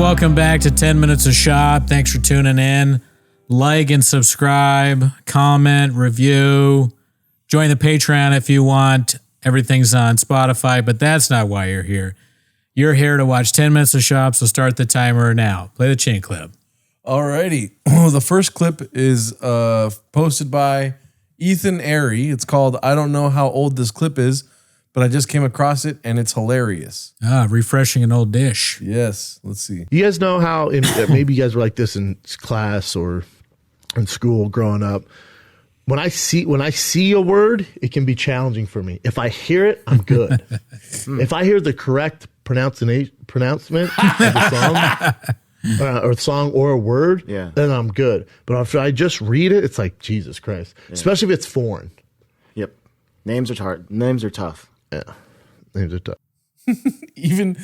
welcome back to 10 Minutes of Shop. Thanks for tuning in. Like and subscribe, comment, review. Join the Patreon if you want. Everything's on Spotify, but that's not why you're here. You're here to watch 10 Minutes of Shop, so start the timer now. Play the chain clip. Alrighty. The first clip is posted by Ethan Airy. It's called I Don't Know How Old This Clip Is, but I just came across it and it's hilarious. Refreshing an old dish. Yes. Let's see. You guys know how maybe you guys were like this in class or in school growing up. When I see a word, it can be challenging for me. If I hear it, I'm good. If I hear the correct pronouncement of the song, or a word, then I'm good. But if I just read it, it's like Jesus Christ. Yeah. Especially if it's foreign. Yep. Names are hard. Names are tough. Yeah. Names are tough. Even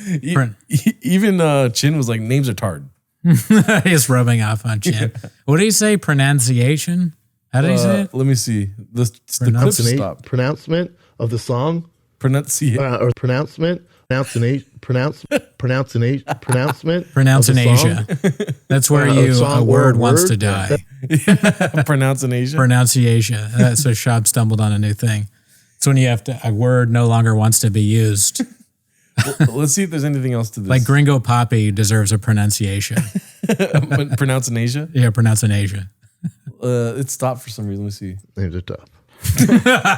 Chin was like, names are hard. He's rubbing off on Chin. Yeah. What did he say? Pronunciation? How did he say it? Let me see. The clip stopped. Pronouncement of the song? Pronunciation. Or pronouncement? Pronouncement. Pronunciation. That's where a word wants to die. Pronunciation. Pronunciation. So Schaub stumbled on a new thing. It's when you have to, a word no longer wants to be used. Well, let's see if there's anything else to this. Like Gringo Poppy deserves a pronunciation. Pronunciation? Yeah, pronunciation. It stopped for some reason. Let me see. Names are tough.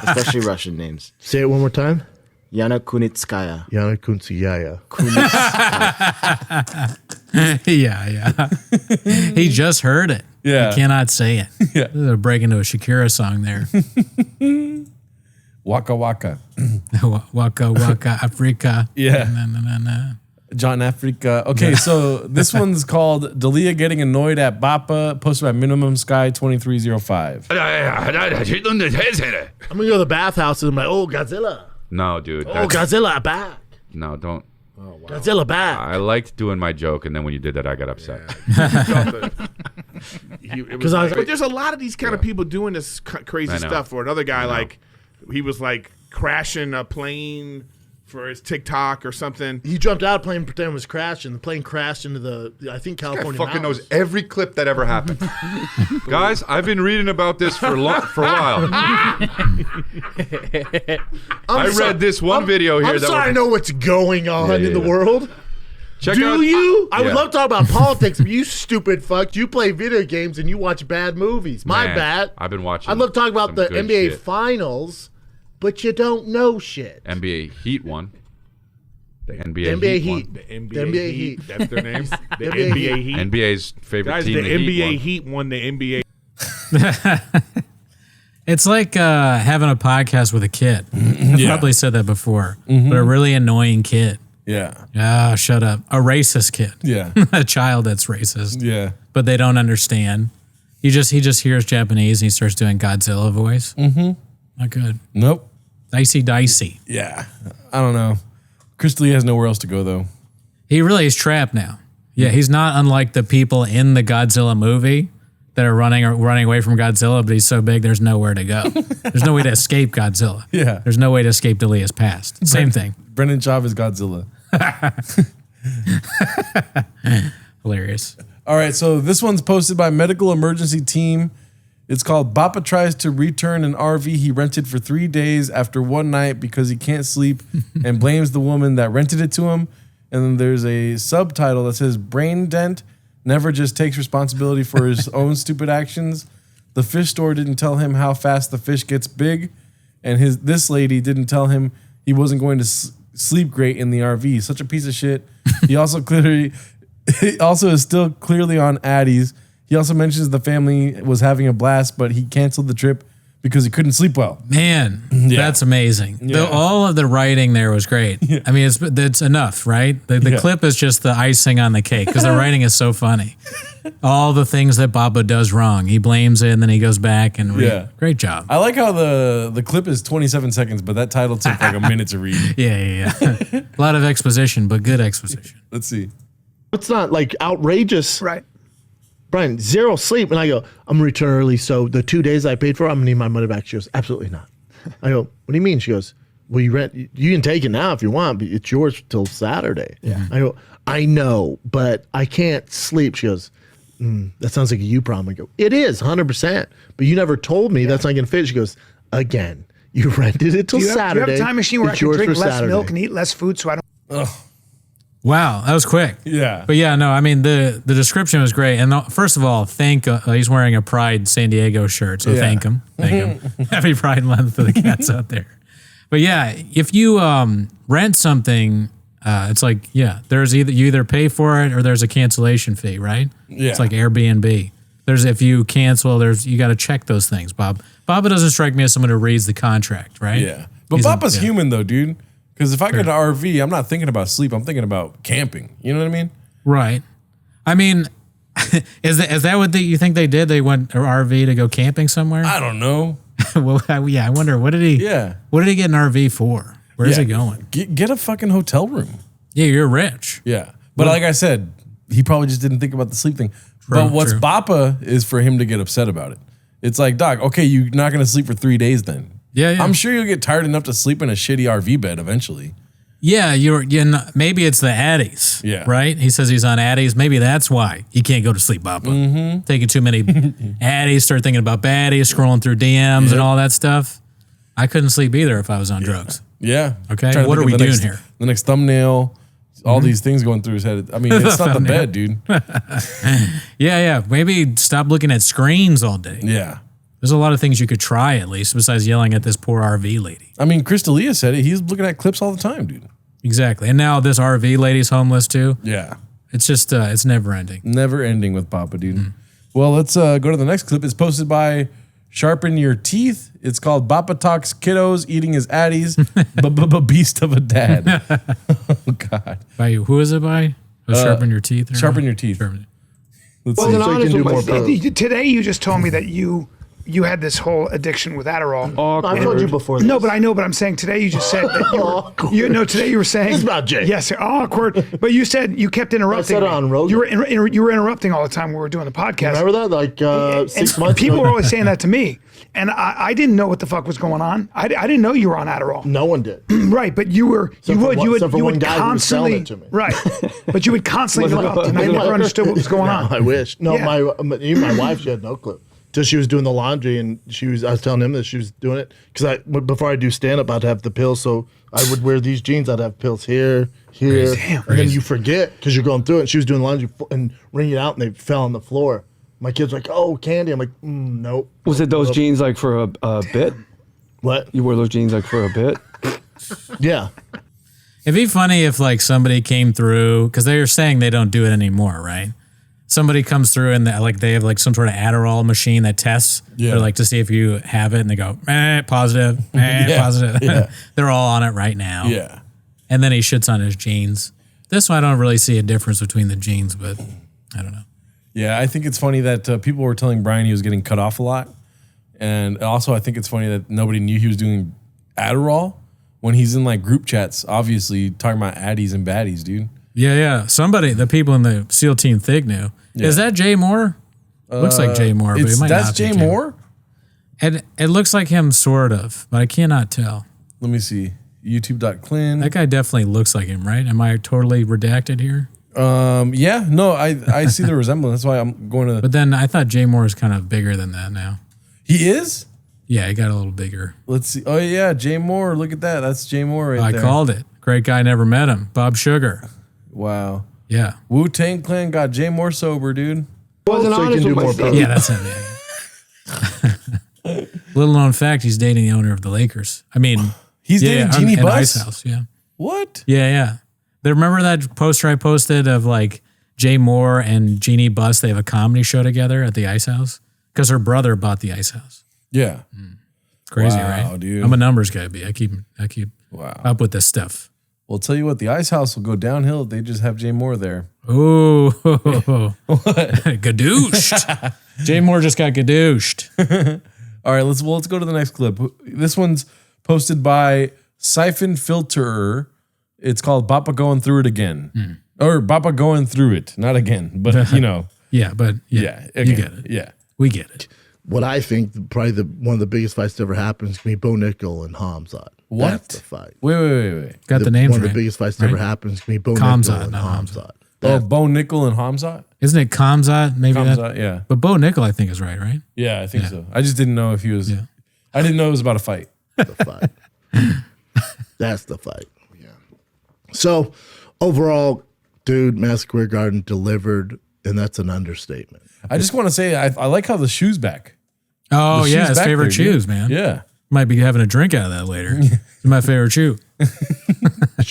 Especially Russian names. Say it one more time. Yana Kunitskaya. Yana Kunitskaya. Yeah. He just heard it. Yeah. He cannot say it. Yeah. They're breaking into a Shakira song there. Waka Waka. Waka Waka Africa. Yeah. Na. John Africa. Okay, so this one's called Dalia Getting Annoyed at Bappa, posted by Minimum Sky 2305. I'm going to go to the bathhouse and I'm like, oh, Godzilla. No, dude. Oh, Godzilla back. No, don't. Oh, wow. Godzilla back. I liked doing my joke, and then when you did that, I got upset. But there's a lot of these kind of people doing this crazy stuff. Or another guy, like, he was like crashing a plane for his TikTok or something. He jumped out of plane, pretending it was crashing. The plane crashed into California. This guy fucking knows every clip that ever happened. Guys, I've been reading about this for a while. I read this one video here. I know what's going on in the world. Do you? I would love to talk about politics, but you stupid fuck. You play video games and you watch bad movies. My bad. I've been watching. I'd love to talk about the NBA Finals, but you don't know shit. NBA Heat won. The NBA Heat. Won. The NBA Heat. That's their name. The NBA Heat. NBA's favorite guys, team. The NBA Heat won the NBA. It's like having a podcast with a kid. I've probably said that before, but a really annoying kid. Yeah. Ah, shut up. A racist kid. Yeah. A child that's racist. Yeah. But they don't understand. He just hears Japanese and he starts doing Godzilla voice. Mm-hmm. Not good. Nope. Dicey. Yeah. I don't know. Crystalline has nowhere else to go, though. He really is trapped now. Yeah, he's not unlike the people in the Godzilla movie that are running away from Godzilla, but he's so big there's nowhere to go. There's no way to escape Godzilla. Yeah. There's no way to escape Dalia's past. Same thing. Brendan Schaub is Godzilla. Hilarious. All right, so this one's posted by Medical Emergency Team. It's called Bappa Tries to Return an RV he rented for 3 days after one night because he can't sleep and blames the woman that rented it to him. And then there's a subtitle that says Brain Dent never just takes responsibility for his own stupid actions. The fish store didn't tell him how fast the fish gets big. And this lady didn't tell him he wasn't going to sleep great in the RV. Such a piece of shit. He also is still clearly on Addies. He also mentions the family was having a blast, but he canceled the trip because he couldn't sleep well. Man, that's amazing. Yeah. All of the writing there was great. Yeah. I mean, it's enough, right? The clip is just the icing on the cake because the writing is so funny. All the things that Bappa does wrong, he blames it and then he goes back and great job. I like how the clip is 27 seconds, but that title took like a minute to read. Yeah. A lot of exposition, but good exposition. Let's see. It's not like outrageous. Right. Brian, 0 sleep. And I go, I'm going to return early. So the 2 days I paid for, I'm going to need my money back. She goes, absolutely not. I go, what do you mean? She goes, well, you can take it now if you want, but it's yours till Saturday. Yeah. I go, I know, but I can't sleep. She goes, that sounds like a you problem. I go, it is 100%, but you never told me that's not going to fit. She goes, again, you rented it till Saturday. Do you have a time machine where I It's can yours drink for less Saturday. milk and eat less food so I don't? Wow, that was quick. Yeah. But yeah, no, I mean the description was great. And first of all, he's wearing a Pride San Diego shirt, so thank him. Happy Pride Month to the cats out there. But yeah, if you rent something, it's like there's you either pay for it or there's a cancellation fee, right? Yeah. It's like Airbnb. If you cancel, you got to check those things, Bob. Baba doesn't strike me as someone who reads the contract, right? Yeah. But Papa's human though, dude. Because if I go to RV, I'm not thinking about sleep. I'm thinking about camping. You know what I mean? Right. I mean, is that what you think they did? They went to RV to go camping somewhere? I don't know. Well, I wonder what did he get an RV for? Where's he going? Get a fucking hotel room. Yeah, you're rich. Yeah. But like I said, he probably just didn't think about the sleep thing. But what's Bappa is for him to get upset about it. It's like, Doc, okay, you're not going to sleep for 3 days then. Yeah. I'm sure you'll get tired enough to sleep in a shitty RV bed eventually. Yeah, maybe it's the Addies. Yeah. Right? He says he's on Addies. Maybe that's why he can't go to sleep, Bappa. Taking too many Addies, start thinking about baddies, scrolling through DMs and all that stuff. I couldn't sleep either if I was on drugs. Yeah. Okay. Trying to What think are of we doing here? The next thumbnail, all these things going through his head. I mean, it's not the bed, dude. Yeah. Maybe stop looking at screens all day. Yeah. There's a lot of things you could try at least besides yelling at this poor RV lady. I mean, Crystalia said it. He's looking at clips all the time, dude. Exactly. And now this RV lady's homeless too. Yeah. It's just, it's never ending. Never ending with Papa, dude. Well, let's go to the next clip. It's posted by Sharpen Your Teeth. It's called Bappa Talks Kiddos Eating His Addies. Beast of a Dad. Oh, God. By you. Who is it by? Sharpen Your Teeth? Sharpen Your Teeth. Let's see. So you can do more pills. Today you just told me that you had this whole addiction with Adderall. I've told you before. No, but I know. But I'm saying today you just said that today you were saying This is about Jay. Yes, awkward. But you said you kept interrupting. I said it me. on Rogan. You were interrupting all the time when we were doing the podcast. Remember that? Like 6 months People ago? were always saying that to me, and I didn't know what the fuck was going on. I didn't know you were on Adderall. No one did. Right, but you would constantly to me. right, but you would constantly interrupt, and I never understood what was going on. I wish. No, Yeah. even my wife, she had no clue. Till she was doing the laundry, and I was telling him that she was doing it because before I do stand up, I'd have the pills. So I would wear these jeans. I'd have pills here, and then you forget because you're going through it. And she was doing laundry and wringing it out, and they fell on the floor. My kid's like, "Oh, candy." I'm like, "Nope." Was it those jeans like for a bit? What? You wore those jeans like for a bit? Yeah. It'd be funny if like somebody came through because they were saying they don't do it anymore, right? Somebody comes through and they have like some sort of Adderall machine that tests. Yeah. They're like to see if you have it, and they go positive, positive. Yeah. They're all on it right now. Yeah. And then he shits on his jeans. This one I don't really see a difference between the jeans, but I don't know. Yeah, I think it's funny that people were telling Brian he was getting cut off a lot. And also I think it's funny that nobody knew he was doing Adderall when he's in like group chats, obviously talking about addies and baddies, dude. Yeah. The people in the SEAL Team Thick knew. Yeah. Is that Jay Moore? Looks like Jay Moore, but it might that's not be Jay Moore? And it looks like him sort of, but I cannot tell. Let me see. YouTube.clin. That guy definitely looks like him, right? Am I totally redacted here? Yeah, no, I see the resemblance. That's why I'm going to. But then I thought Jay Moore is kind of bigger than that now. He is? Yeah, he got a little bigger. Let's see. Oh, yeah, Jay Moore. Look at that. That's Jay Moore right there. I called it. Great guy, never met him. Bob Sugar. Wow. Yeah. Wu-Tang Clan got Jay Moore sober, dude. Wasn't so honest you can do more pills. Yeah, that's him. Yeah. Little known fact, he's dating the owner of the Lakers. I mean, he's dating Jeannie Buss? Ice House, yeah. What? Yeah. Remember that poster I posted of like Jay Moore and Jeannie Buss? They have a comedy show together at the Ice House because her brother bought the Ice House. Yeah. It's crazy, Wow, right? dude. I'm a numbers guy, B. I keep up with this stuff. Well, tell you what, the Ice House will go downhill if they just have Jay Moore there. Ooh. Gadooshed. Jay Moore just got gadooshed. All right, let's go to the next clip. This one's posted by Siphon Filterer. It's called Bappa Going Through It Again. Or Bappa Going Through It. Not again, but you know. Yeah, but Yeah. You get it. Yeah. We get it. what I think probably one of the biggest fights that ever happened is going to be Bo Nickel and Hamzat. What? That's the fight. Wait. Got the names One right. of the biggest fights that ever happened is going to be Bo Kamzat, Nickel and not Hamzat. Oh, Bo Nickel and Hamzat? Isn't it Kamzat? Maybe Hamzat, yeah. But Bo Nickel, I think, is right? Yeah, I think so. I just didn't know if he was. Yeah. I didn't know it was about a fight. The fight. That's the fight. Yeah. So overall, dude, Madison Square Garden delivered, and that's an understatement. I just want to say I like how the shoe's back. Oh, The yeah, shoe's his back favorite there, shoes, dude. man. Yeah. Might be having a drink out of that later. It's my favorite shoe. It's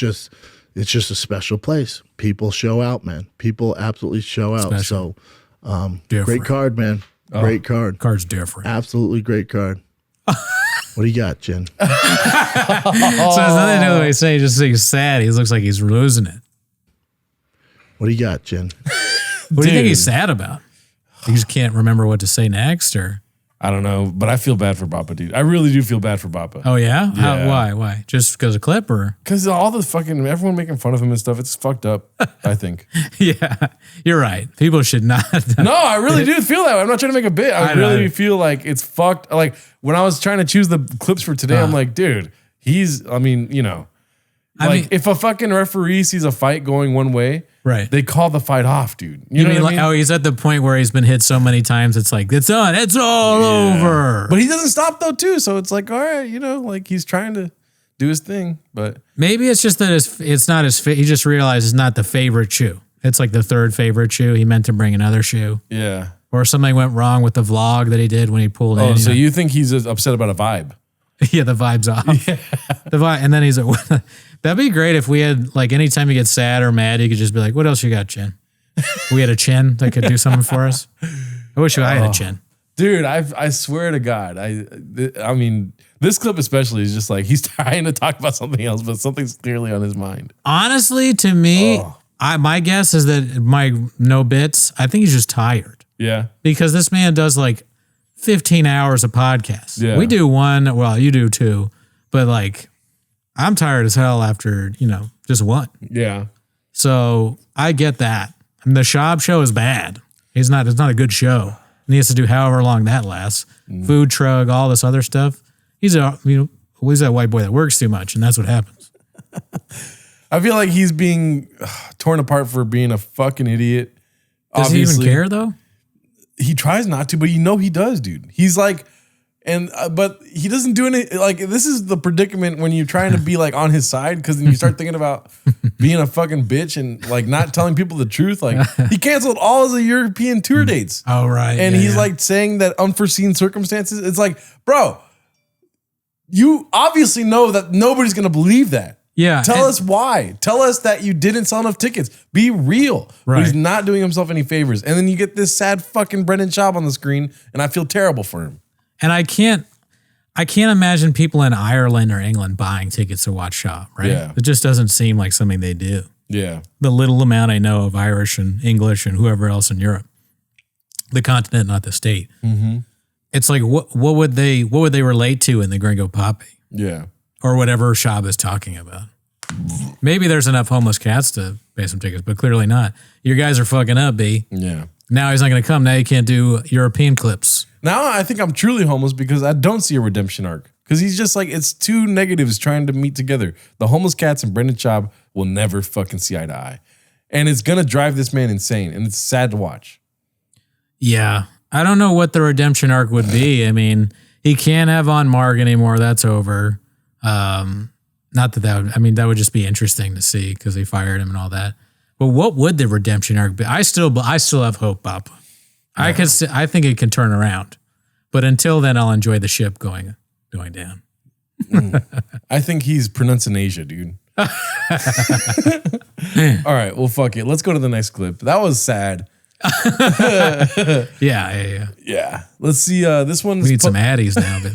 just a special place. People show out, man. People absolutely show out. Special. So Different. great card, man. Great card. Card's different. Absolutely great card. What do you got, Jen? So it has nothing to do with what he's saying. Just he's sad. He looks like he's losing it. What do you got, Jen? What do you think he's sad about? He just can't remember what to say next, or I don't know, but I feel bad for Bappa, dude. I really do feel bad for Bappa. oh yeah, Yeah. Why? Just because of clip, or Because all the fucking everyone making fun of him and stuff, it's fucked up. I think. yeah, you're right. People should not. No, I really do feel that way. I'm not trying to make a bit. I I know. really feel like it's fucked. Like when I was trying to choose the clips for today, I'm like, dude, I mean, if a fucking referee sees a fight going one way, Right. they call the fight off, dude. You know mean what like, I mean? oh, he's at the point where he's been hit so many times, it's like, it's done. It's all over. But he doesn't stop though, too. So it's like, all right, like he's trying to do his thing. But Maybe it's just that it's not his, he just realized it's not the favorite shoe. It's like the third favorite shoe. He meant to bring another shoe. yeah. Or something went wrong with the vlog that he did when he pulled Oh, in. so you think he's upset about a vibe? Yeah, the vibe's off. The vibe, and then he's like, that'd be great if we had, like, anytime you get sad or mad, you could just be like, what else you got, Chin? We had a Chin that could do something for us. I wish I had a Chin. Dude, I swear to God, I mean, this clip especially is just like he's trying to talk about something else, but something's clearly on his mind. Honestly, to me, my guess is that no bits, I think he's just tired. Yeah. Because this man does like 15 hours of podcasts. Yeah. We do one, well, you do two, but like I'm tired as hell after, just one. Yeah. So I get that. I mean, the Schaub show is bad. It's not a good show. And he has to do however long that lasts. Food truck, all this other stuff. He's that white boy that works too much, and that's what happens. I feel like he's being torn apart for being a fucking idiot. Does he even care though? He tries not to, but he does, dude. He's like, but he doesn't do any, like, this is the predicament when you're trying to be like on his side, because then you start thinking about being a fucking bitch and like not telling people the truth. Like he canceled all of the European tour dates. Oh, right. And yeah, he's yeah. like saying that unforeseen circumstances. It's like, bro, you obviously know that nobody's going to believe that. Yeah. Tell us why. Tell us that you didn't sell enough tickets. Be real. Right. But he's not doing himself any favors. And then you get this sad fucking Brendan Schaub on the screen, and I feel terrible for him. And I can't imagine people in Ireland or England buying tickets to watch Schaub, right? Yeah. It just doesn't seem like something they do. Yeah. The little amount I know of Irish and English and whoever else in Europe, the continent, not the state. Mm-hmm. It's like, what would they relate to in the Gringo Poppy? Yeah. Or whatever Schaub is talking about. Maybe there's enough homeless cats to pay some tickets, but clearly not. Your guys are fucking up, B. Yeah. Now he's not going to come. Now you can't do European clips. Now I think I'm truly homeless because I don't see a redemption arc. Because he's just like, it's two negatives trying to meet together. The homeless cats and Brendan Schaub will never fucking see eye to eye. And it's going to drive this man insane. And it's sad to watch. Yeah. I don't know what the redemption arc would be. I mean, he can't have on Marg anymore. That's over. Not that would just be interesting to see because they fired him and all that. But what would the redemption arc be? I still have hope, Bob. I think it can turn around. But until then, I'll enjoy the ship going down. I think he's pronouncing Asia, dude. All right, well, fuck it. Let's go to the next clip. That was sad. Yeah. Yeah. Let's see. This one's We need some addies now, but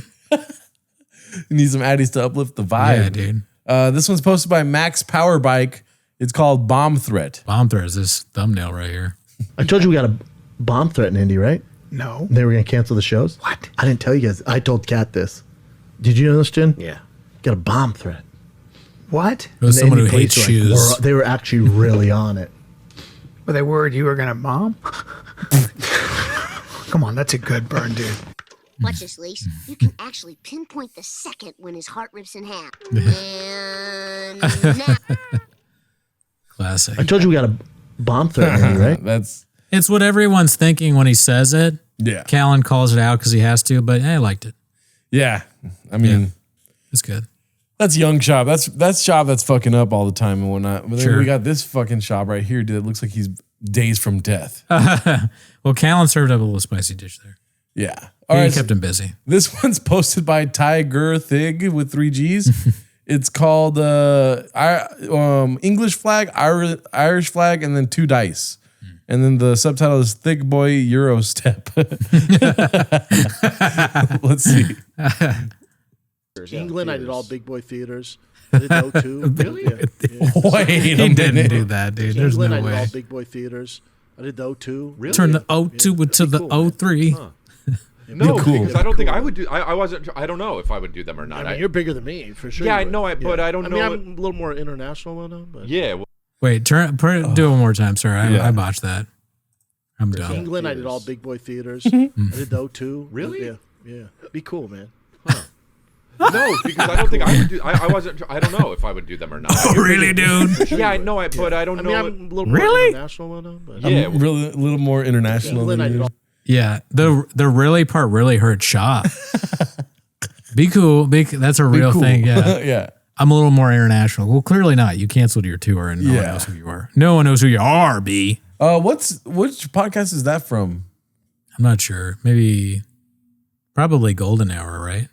we need some addies to uplift the vibe. yeah, dude. This one's posted by Max Powerbike. It's called Bomb Threat. Bomb throws this thumbnail right here. I told you we got a bomb threat in Indy, right? No. They were going to cancel the shows. What? I didn't tell you guys. I told Kat this. Did you know this, Jen? Yeah. Got a bomb threat. What? It was And the someone who Indy hates police shoes. they were actually really on it. Were they worried you were going to bomb? Come on, that's a good burn, dude. Watch this, Lise. You can actually pinpoint the second when his heart rips in half. And now. Classic. I told you we got a bomb threat, right? It's what everyone's thinking when he says it. Yeah. Callan calls it out because he has to, but I liked it. Yeah. I mean, it's good. That's young Schaub. That's Schaub that's fucking up all the time and whatnot. But then Sure. we got this fucking Schaub right here, dude. It looks like he's days from death. Well, Callan served up a little spicy dish there. Yeah. He kept him busy. This one's posted by Tiger Thig with 3 G's. It's called English flag, Irish flag, and then 2 dice. And then the subtitle is Thick Boy Euro Step. Let's see. England, I did all big boy theaters. I did O2. Really? Yeah. Wait He didn't do that, dude. There's England, no I did way. all big boy theaters. I did the O2. Really? Turn the O2 into the O3. No, cool. because I don't think I would do. I wasn't. I don't know if I would do them or not. I mean, you're bigger than me, for sure. Yeah, you I know would. it, but I don't I know mean, it- I'm a little more international now, but yeah. Well, Wait, do it one more time. Sorry, Yeah. I botched that. I'm done. England, I did all big boy theaters. I did the O2. Really? Yeah. Be cool, man. no, because I don't think I would do. I wasn't. I don't know if I would do them or not. Oh, really, dude? Yeah, I know it, but I don't I mean, know. I'm a little more Really? international now, but Yeah, I'm really a little more international England, I than did you. all. Yeah, the really part really hurt Shaw. Be cool. That's a real Cool. thing. Yeah. Yeah. I'm a little more international. Well, clearly not. You canceled your tour and no one Yeah. knows who you are. No one knows who you are, B. Which podcast is that from? I'm not sure. Probably Golden Hour, right?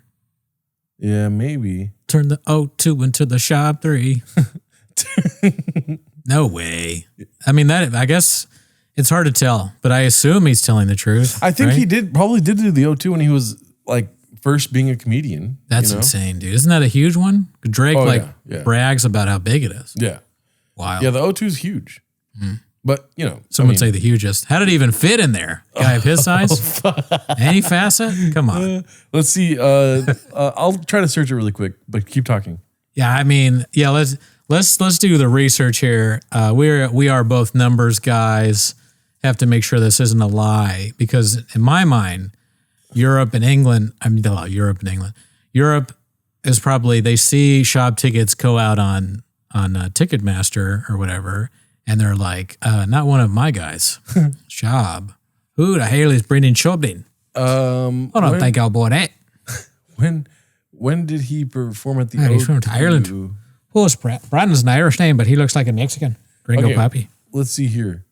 Yeah, maybe. Turn the O2 into the Shop 3. No way. I mean, I guess it's hard to tell, but I assume he's telling the truth. I think right? he probably did do the O2 when he was like first being a comedian. That's you know? insane, dude. Isn't that a huge one? Drake Oh, yeah. brags about how big it is. Yeah. Wow. Yeah, the O2 is huge. But, Some would say the hugest. How did it even fit in there? Guy of his size? Any facet? Come on. Let's see. I'll try to search it really quick, but keep talking. Yeah, I mean, yeah, let's do the research here. We are both numbers guys. Have to make sure this isn't a lie because in my mind, Europe and England is probably, they see shop tickets go out on Ticketmaster or whatever, and they're like, not one of my guys. Schaub. Who the hell is Brendan Schaub? I don't think I'll buy that. When did he perform at the He's from O2? Ireland. Well, Brandon's an Irish name, but he looks like a Mexican. Gringo Okay. Pappy. Let's see here.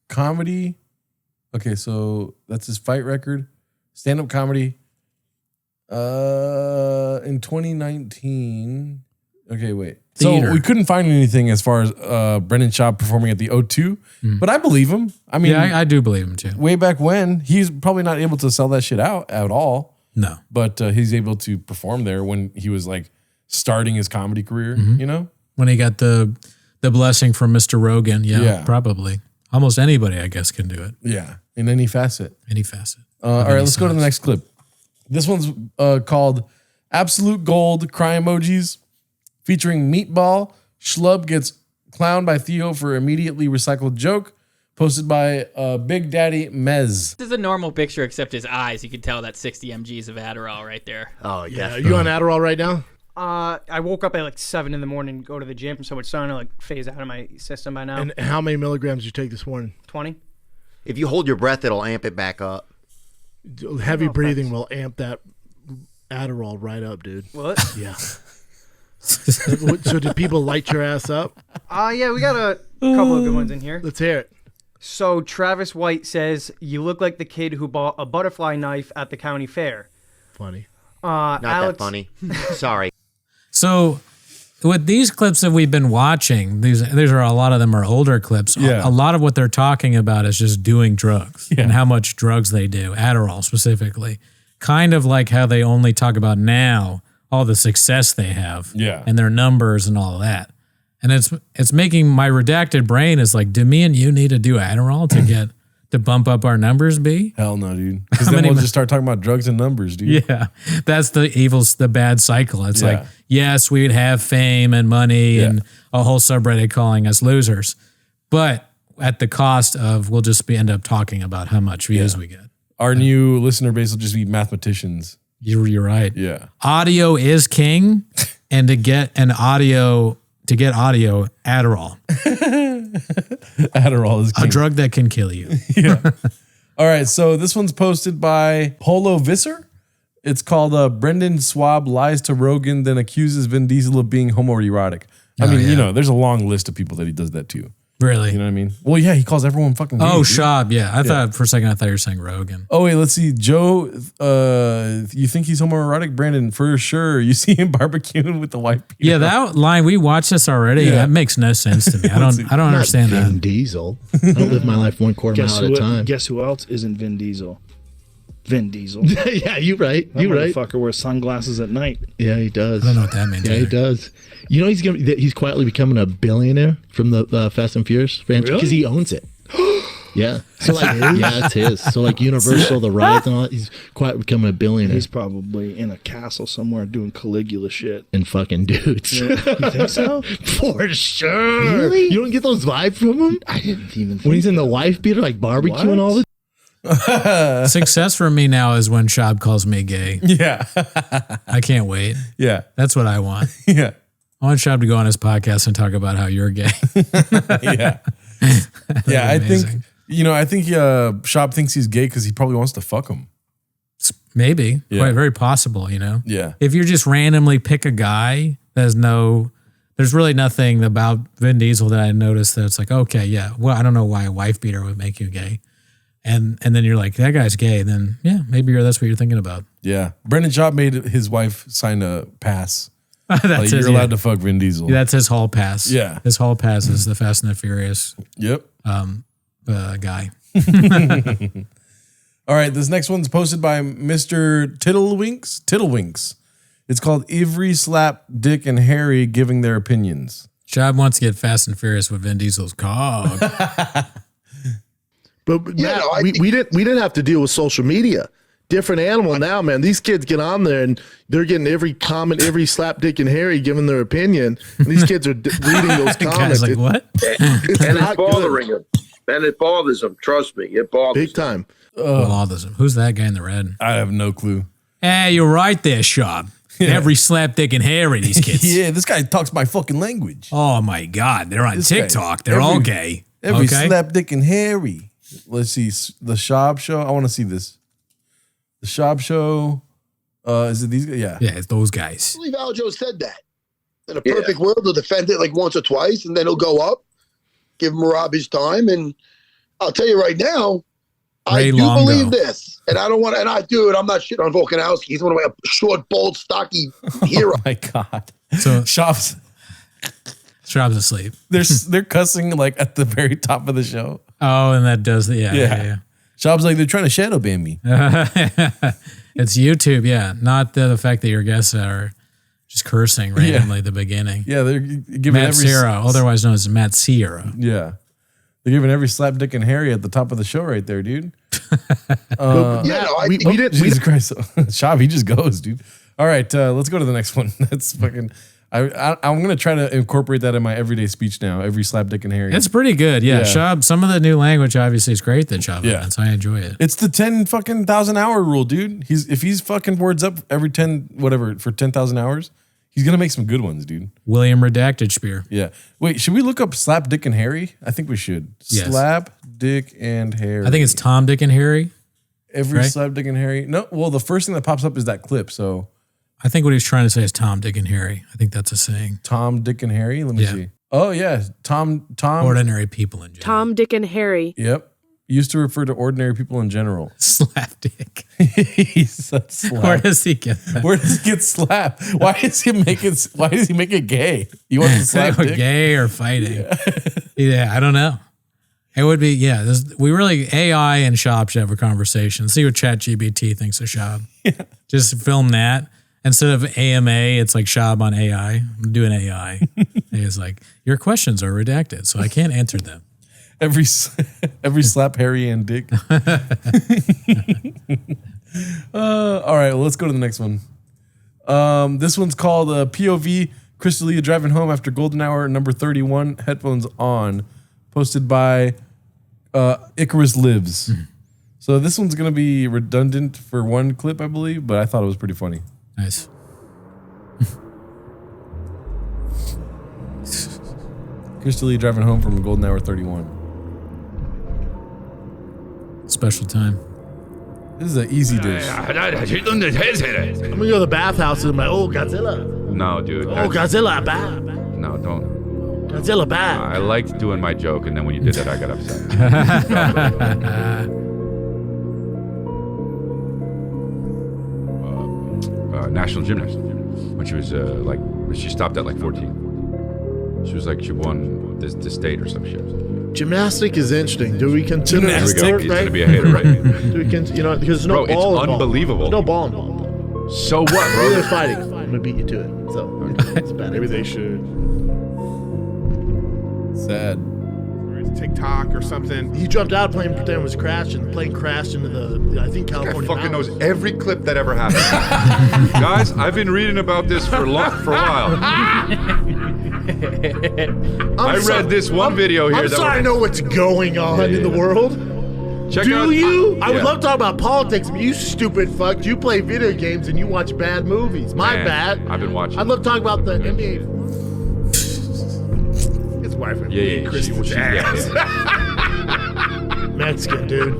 Comedy. Okay, so that's his fight record. Stand-up comedy. In 2019. Okay, wait. Theater. So we couldn't find anything as far as Brendan Schaub performing at the O2, but I believe him. I mean, Yeah, I do believe him too. way back when, he's probably not able to sell that shit out at all, No. but he's able to perform there when he was like starting his comedy career, you know? When he got the blessing from Mr. Rogan, Yeah. probably. Almost anybody, I guess, can do it. Yeah, in any facet. Any facet. All right, let's go to the next clip. This one's called Absolute Gold Cry Emojis, featuring Meatball. Schlub gets clowned by Theo for immediately recycled joke, posted by Big Daddy Mez. This is a normal picture except his eyes. You can tell that's 60 mgs of Adderall right there. Oh, yeah. Are you on Adderall right now? I woke up at like 7 in the morning, go to the gym, so it's starting to like phase out of my system by now. And how many milligrams did you take this morning? 20. If you hold your breath, it'll amp it back up. Heavy breathing will amp that Adderall right up, dude. What? Yeah. So did people light your ass up? Yeah, we got a couple of good ones in here. Let's hear it. So Travis White says, you look like the kid who bought a butterfly knife at the county fair. Funny. Not Alex, that funny. Sorry. So with these clips that we've been watching, these are a lot of them are older clips. Yeah. A lot of what they're talking about is just doing drugs and how much drugs they do, Adderall specifically. Kind of like how they only talk about now all the success they have and their numbers and all of that. And it's making my redacted brain is like, do me and you need to do Adderall to get to bump up our numbers, B? Hell no, dude. Because then we'll just start talking about drugs and numbers, dude. Yeah, that's the bad cycle. It's like, yes, we'd have fame and money and a whole subreddit calling us losers, but at the cost of we'll just end up talking about how much views we get. Our new listener base will just be mathematicians. You're right. Yeah. Audio is king, and to get audio, Adderall. Adderall is king. A drug that can kill you. Yeah. All right, so this one's posted by Polo Visser. It's called Brendan Swab lies to Rogan, then accuses Vin Diesel of being homoerotic. I mean, there's a long list of people that he does that to. Really? You know what I mean? Well, yeah, he calls everyone fucking gay. Oh, dude. Schaub. Yeah. I thought for a second, you were saying Rogan. Oh, wait, let's see. Joe, you think he's homoerotic? Brandon, for sure. You see him barbecuing with the wife. Yeah, that line, we watched this already. Yeah. That makes no sense to me. I don't understand Vin that. Diesel. I don't live my life 1/4 mile at a time. Guess who else isn't Vin Diesel? Vin Diesel. Yeah, you're right. That You're right. motherfucker wears sunglasses at night. Yeah, he does. I don't know what that means. Yeah, he does. You know, he's quietly becoming a billionaire from the Fast and Furious franchise because he owns it. Yeah. So yeah, it's his. So Universal, the rides and all that, he's quietly becoming a billionaire. He's probably in a castle somewhere doing Caligula shit. And fucking dudes. Yeah. You think so? For sure. Really? You don't get those vibes from him? I didn't even think when he's in the wife beater, barbecuing all the Success for me now is when Schaub calls me gay. Yeah. I can't wait. Yeah. That's what I want. Yeah. I want Schaub to go on his podcast and talk about how you're gay. Yeah. Yeah, I think Schaub thinks he's gay because he probably wants to fuck him. Maybe. Yeah. Quite very possible, Yeah. If you just randomly pick a guy, there's really nothing about Vin Diesel that I noticed that's like, okay, yeah, well, I don't know why a wife beater would make you gay. And then you're like, that guy's gay. Then, yeah, maybe that's what you're thinking about. Yeah. Brendan Schaub made his wife sign a pass. That's you're allowed to fuck Vin Diesel. That's his hall pass. Yeah. His hall pass is the Fast and the Furious. Yep. Guy. All right. This next one's posted by Mr. Tiddlewinks. It's called Every Slap, Dick, and Harry Giving Their Opinions. Schaub wants to get Fast and Furious with Vin Diesel's cock. But Matt, we didn't have to deal with social media. Different animal now, man. These kids get on there and they're getting every comment, every slap, Dick, and Harry giving their opinion. And these kids are reading those comments. Like, what? And it's bothering him. And it bothers him. Trust me, it bothers big time. Bothers him. Who's that guy in the red? I have no clue. Hey, you're right there, Schaub. Yeah. Every slap, Dick, and Harry, these kids. Yeah, this guy talks my fucking language. Oh, my God. They're on This TikTok. guy- They're every- all gay. Every Okay? slap, Dick, and Harry. Let's see. The Schaub show. I want to see this. The Schaub show. Is it these guys? Yeah. Yeah, it's those guys. I believe Aljo said that. In a perfect world, he'll defend it like once or twice, and then he'll go up, give Marab his time. And I'll tell you right now, I Ray do Longo. believe this. And I don't want to, and I do it. I'm not shitting on Volkanovski. He's one of my short, bold, stocky hero. Oh my God. So Schaub's asleep. they're cussing like at the very top of the show. Oh, and that does the, yeah. Schaub's like, they're trying to shadow ban me. It's YouTube, yeah. Not the fact that your guests are just cursing randomly at the beginning. Yeah, they're giving Matt every Sierra, otherwise known as Matt Sierra. Yeah. They're giving every slap, Dick, and Harry at the top of the show right there, dude. we didn't. Jesus Christ. Schaub, he just goes, dude. All right, let's go to the next one. That's fucking... I'm going to try to incorporate that in my everyday speech now. Every slap, Dick, and Harry. It's pretty good, yeah. Schaub, some of the new language obviously is great that Schaub Yeah. invents. I enjoy it. It's the 10,000 hour rule, dude. If he's fucking words up every 10,000 hours, he's going to make some good ones, dude. William Redacted Spear. Yeah. Wait, should we look up slap, Dick, and Harry? I think we should. Yes. Slap, Dick, and Harry. I think it's Tom, Dick, and Harry. Every right? slap, Dick, and Harry. No, well, the first thing that pops up is that clip, so... I think what he's trying to say is Tom, Dick, and Harry. I think that's a saying. Tom, Dick, and Harry? Let me see. Oh, yeah. Tom. Ordinary people in general. Tom, Dick, and Harry. Yep. Used to refer to ordinary people in general. Slap Dick. He said slap. Where does he get that? Where does he get slapped? Why does he make it gay? You want to slap Dick? Gay or fighting? Yeah, I don't know. It would be, yeah. AI and Schaub should have a conversation. See what ChatGPT thinks of Schaub. Yeah. Just film that. Instead of AMA, it's like Schaub on AI. I'm doing AI. It's like, your questions are redacted, so I can't answer them. Every slap, Harry and Dick. All right, well, let's go to the next one. This one's called POV Crystalia driving home after golden hour number 31. Headphones on. Posted by Icarus Lives. So So this one's going to be redundant for one clip, I believe, but I thought it was pretty funny. Nice. Crystal Lee driving home from Golden Hour 31. Special time. This is an easy dish. I'm gonna go to the bathhouse and I'm like, oh, Godzilla. No, dude. Oh, Godzilla bad. No, don't. Godzilla bad. I liked doing my joke, and then when you did that, I got upset. National gymnast. When she was she stopped at like 14. She was like, she won this state or some shit. Gymnastic is interesting. Do we consider There we go. sport, He's right? gonna be a hater, right? Do we because there's no Bro, ball it's involved. unbelievable. There's no ball involved. So what, bro? They're fighting. I'm gonna beat you to it. So it's bad. Maybe they should. Sad. Or it's TikTok or something. He jumped out, plane pretend was crashing. The plane crashed into the I think This guy California. fucking mountains. knows every clip that ever happened. Guys, I've been reading about this for a while. I read this one video here. I'm sorry, I know what's going on in the world. Check Do out, you? I would yeah. love to talk about politics, but you stupid fuck. You play video games and you watch bad movies. My Man, bad. I've been watching. I'd love to talk about the NBA. His wife and Yeah. Christmas ass. Mexican, dude.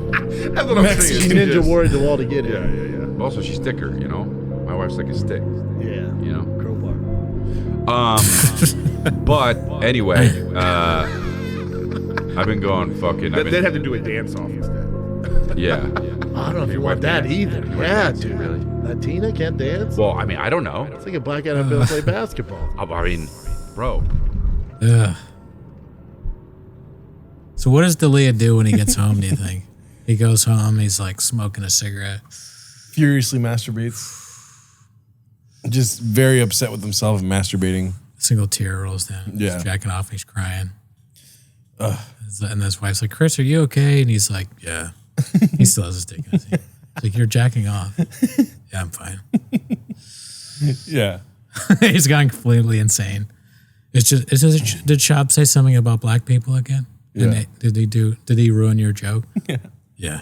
That's what I'm Mexican saying. Ninja Warrior the wall to get it. Yeah. Also, she's thicker, you know? My wife's like a stick. Yeah. You know? Crowbar. But anyway, I've been going fucking. They'd have to do a dance off instead. Yeah. I don't know if you want that either. Yeah, dude. Really? Latina can't dance? Well, I mean, I don't know. It's like a black guy not able to play basketball. I mean, bro. Yeah. So what does D'Elia do when he gets home, do you think? He goes home, he's like smoking a cigarette. Furiously masturbates. Just very upset with himself and masturbating. A single tear rolls down. Yeah. He's jacking off, he's crying. And his wife's like, Chris, are you okay? And he's like, yeah. He still has his dick in his hand. He's like, you're jacking off. Yeah, I'm fine. Yeah. He's gone completely insane. Did Schaub say something about black people again? Yeah. Did he ruin your joke? Yeah. Yeah.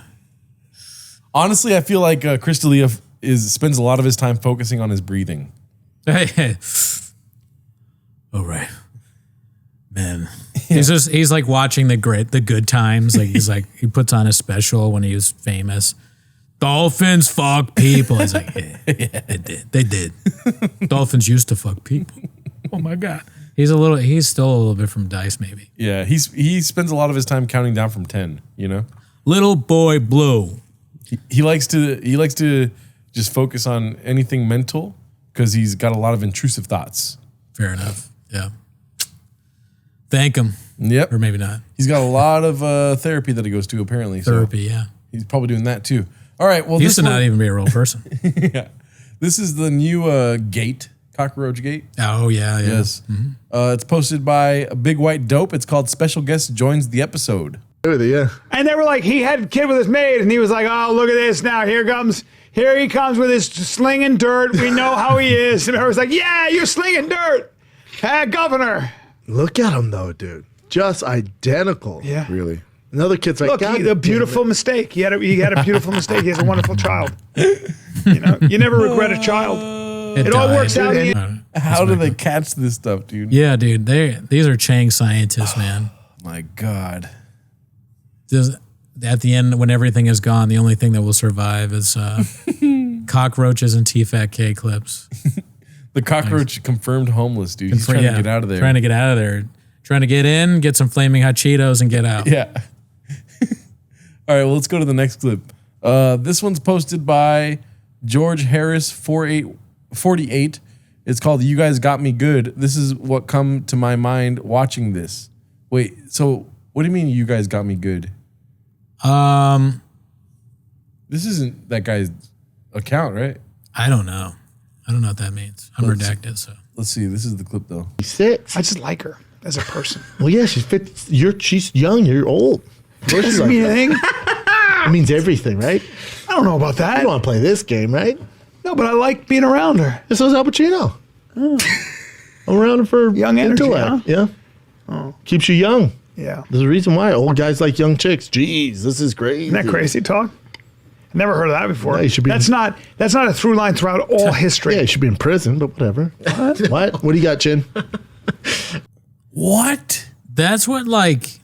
Honestly, I feel like Chris D'Elia spends a lot of his time focusing on his breathing. All right. Man. He's like watching the good times. Like he puts on a special when he was famous. Dolphins fuck people. He's like, yeah, they did. Dolphins used to fuck people. Oh my God. He's still a little bit from Dice, maybe. Yeah, he spends a lot of his time counting down from 10, you know? Little boy blue. He likes to just focus on anything mental because he's got a lot of intrusive thoughts. Fair enough. Yeah. Thank him. Yep. Or maybe not. He's got a lot of therapy that he goes to, apparently. Therapy, yeah. He's probably doing that too. All right. Well, he used to not even be a real person. Yeah. This is the new gate, Cockroach Gate. Oh, yeah. Yes. Mm-hmm. It's posted by a Big White Dope. It's called Special Guest Joins the Episode. Yeah. And they were like, he had a kid with his maid, and he was like, oh, look at this now. Here he comes with his slinging dirt. We know how he is. And I was like, yeah, you're slinging dirt. Governor. Look at him, though, dude. Just identical. Yeah. Really. Another kid's like, Look, God a beautiful mistake. He had a beautiful mistake. He has a wonderful child. You know, you never regret a child. It all works out. How do they catch this stuff, dude? Yeah, dude. These are Chang scientists, man. My God. At the end, when everything is gone, the only thing that will survive is cockroaches and T-Fat K clips. The cockroach confirmed homeless, dude. He's trying to get out of there. Trying to get out of there. Trying to get in, get some flaming hot Cheetos, and get out. Yeah. All right, well, let's go to the next clip. This one's posted by George Harris 48. It's called "You Guys Got Me Good." This is what come to my mind watching this. Wait, so what do you mean you guys got me good? This isn't that guy's account, right? I don't know. I don't know what that means. I'm redacted, so. Let's see. This is the clip, though. 6. I just like her as a person. Well, yeah, she's fit. She's young. You're old. That doesn't mean anything. It means everything, right? I don't know about that. You don't want to play this game, right? No, but I like being around her. This is Al Pacino. I'm around her for young energy, intellect. huh? Yeah. Oh. Keeps you young. Yeah. There's a reason why old guys like young chicks. Jeez, this is crazy. Isn't that crazy talk? Never heard of that before. No, you should be that's not a through line throughout all history. Yeah, you should be in prison, but whatever. What? What do you got, Chin? What? That's what like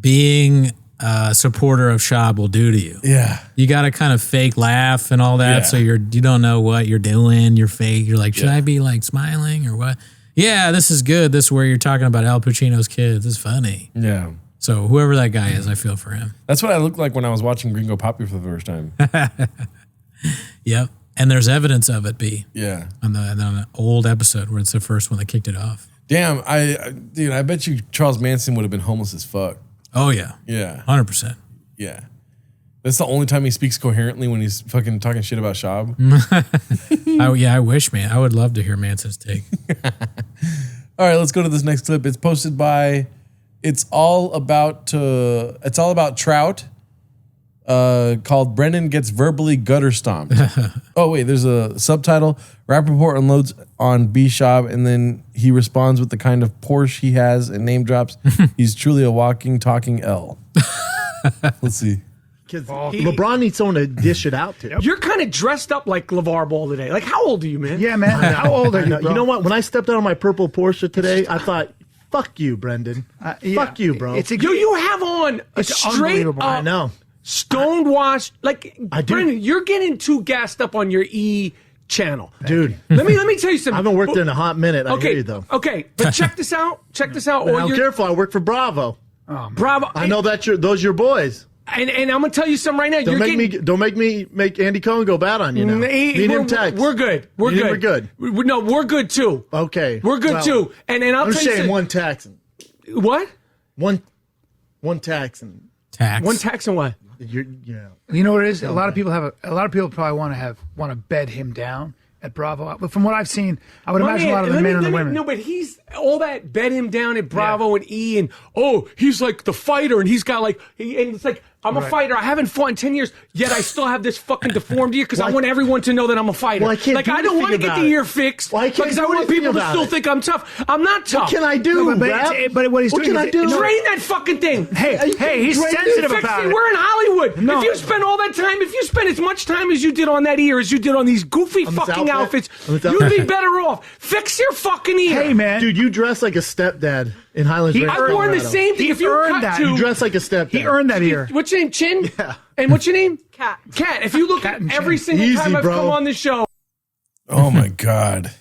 being a supporter of Schaub will do to you. Yeah. You got to kind of fake laugh and all that. Yeah. So you don't know what you're doing. You're fake. You're like, should I be like smiling or what? Yeah, this is good. This is where you're talking about Al Pacino's kids. It's funny. Yeah. So whoever that guy is, I feel for him. That's what I looked like when I was watching Gringo Papi for the first time. Yep. And there's evidence of it, B. Yeah. On the old episode where it's the first one that kicked it off. Damn, dude, I bet you Charles Manson would have been homeless as fuck. Oh, yeah. Yeah. 100%. Yeah. That's the only time he speaks coherently, when he's fucking talking shit about Schaub. I wish, man. I would love to hear Manson's take. All right, let's go to this next clip. It's posted by It's all about Trout, called Brendan Gets Verbally Gutter Stomped. Oh, wait, there's a subtitle. Rappaport unloads on B Schaub, and then he responds with the kind of Porsche he has and name drops. He's truly a walking, talking L. Let's see. Because LeBron needs someone to dish it out to. You're kind of dressed up like LeVar Ball today. Like, how old are you, man? Yeah, man. How old are you, bro? You know what? When I stepped out on my purple Porsche today, I thought, fuck you, Brendan. Fuck you, bro. You have on a straight up, I know, stoned washed. Like, I do. Brendan, you're getting too gassed up on your E channel, dude. Let me tell you something. I haven't worked in a hot minute. I Okay, hear you though. Okay, but check this out. Check this out. I'm careful. I work for Bravo. Bravo. I know that those your boys. And I'm gonna tell you something right now. Don't make me make Andy Cohen go bad on you now. Me and him text. We're good. We're good. We're good. No, we're good too. Okay. We're good too. And I'll I'm tell you saying one tax. What? One tax and tax. One tax and what? You know what it is? A lot of people probably want to bed him down at Bravo. But from what I've seen, I would imagine a lot of the men and the women. No, but he's all that bed him down at Bravo and E, and he's like the fighter, and he's got like, and it's like, I'm a fighter. I haven't fought in 10 years, yet I still have this fucking deformed ear because I want everyone to know that I'm a fighter. Well, I can't I don't want to get the ear fixed because I want people to still think I'm tough. I'm not tough. What can I do? But what he's doing is drain that fucking thing. Hey, he's sensitive about it. We're in Hollywood. No. If you spend all that time, if you spend as much time as you did on that ear as you did on these goofy fucking outfits, you'd be better off. Fix your fucking ear. Hey, man. Dude, you dress like a stepdad in Highlands Ranch. I've worn the same thing. If you earned that. You dress like a stepdad. He earned that ear. What's your name? Chin? Yeah. And what's your name? Cat. Cat. If you look at every single time I've come on this show. Oh my God.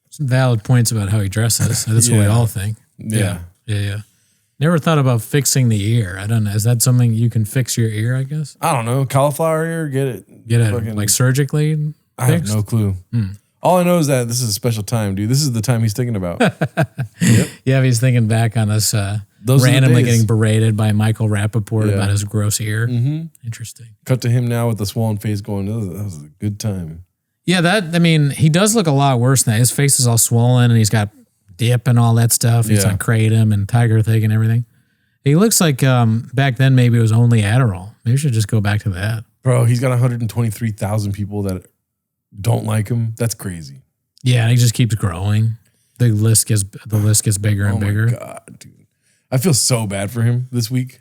Some valid points about how he dresses. That's what we all think. Yeah. Never thought about fixing the ear. I don't know. Is that something you can fix your ear, I guess? I don't know. Cauliflower ear, get it. Get it like surgically I have fixed? no clue. All I know is that this is a special time, dude. This is the time he's thinking about. Yeah, he's thinking back on us Those are the randomly days. getting berated by Michael Rappaport about his gross ear. Mm-hmm. Interesting. Cut to him now with the swollen face going, that was a good time. Yeah, he does look a lot worse now. His face is all swollen and he's got dip and all that stuff. He's on Kratom and Tiger Thing and everything. He looks like back then maybe it was only Adderall. Maybe we should just go back to that. Bro, he's got 123,000 people that don't like him. That's crazy. Yeah, and he just keeps growing. The list gets bigger and bigger. Oh my God, dude. I feel so bad for him this week.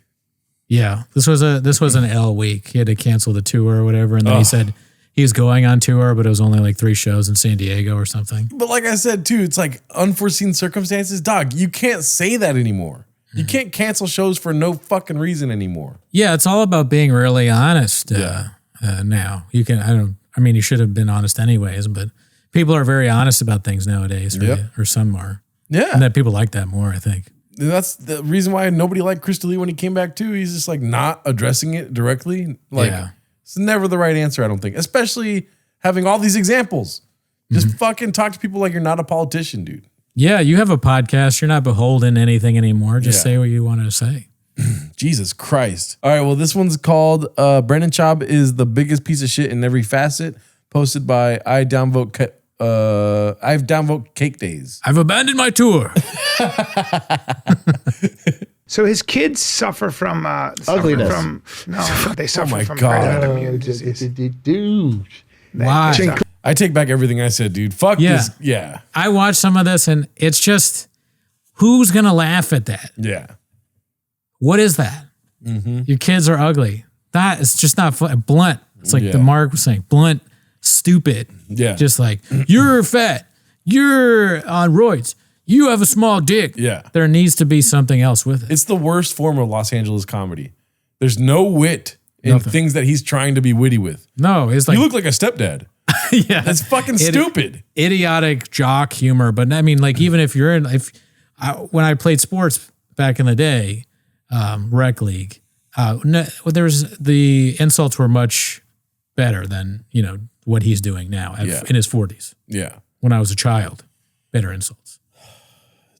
Yeah, this was an L week. He had to cancel the tour or whatever, and then he said he was going on tour, but it was only like 3 shows in San Diego or something. But like I said too, it's like unforeseen circumstances. Dog, you can't say that anymore. You can't cancel shows for no fucking reason anymore. Yeah, it's all about being really honest now. You can. You should have been honest anyways, but people are very honest about things nowadays, or some are. Yeah, and that people like that more, I think. That's the reason why nobody liked Crystalline when he came back too. He's just like not addressing it directly. It's never the right answer, I don't think. Especially having all these examples. Just fucking talk to people like you're not a politician, dude. Yeah, you have a podcast. You're not beholden to anything anymore. Just say what you want to say. Jesus Christ. All right, well, this one's called Brendan Schaub is the biggest piece of shit in every facet. Posted by I've downvote Cake Days. I've abandoned my tour. So his kids suffer from ugliness. They suffer from God. great autoimmune disease. Dude. Why? I take back everything I said, dude. Fuck this. Yeah. I watched some of this and it's just, who's going to laugh at that? Yeah. What is that? Your kids are ugly. That is just not blunt. It's like the Mark was saying, blunt, stupid. Yeah. Just like, you're fat. You're on roids. You have a small dick. Yeah. There needs to be something else with it. It's the worst form of Los Angeles comedy. There's no wit in Nothing. things that he's trying to be witty with. No, it's like, You look like a stepdad. yeah, That's fucking stupid. idiotic jock humor. But I mean, like, even if you're in, when I played sports back in the day, rec league, the insults were much better than, what he's doing now in his 40s. Yeah. When I was a child, better insults.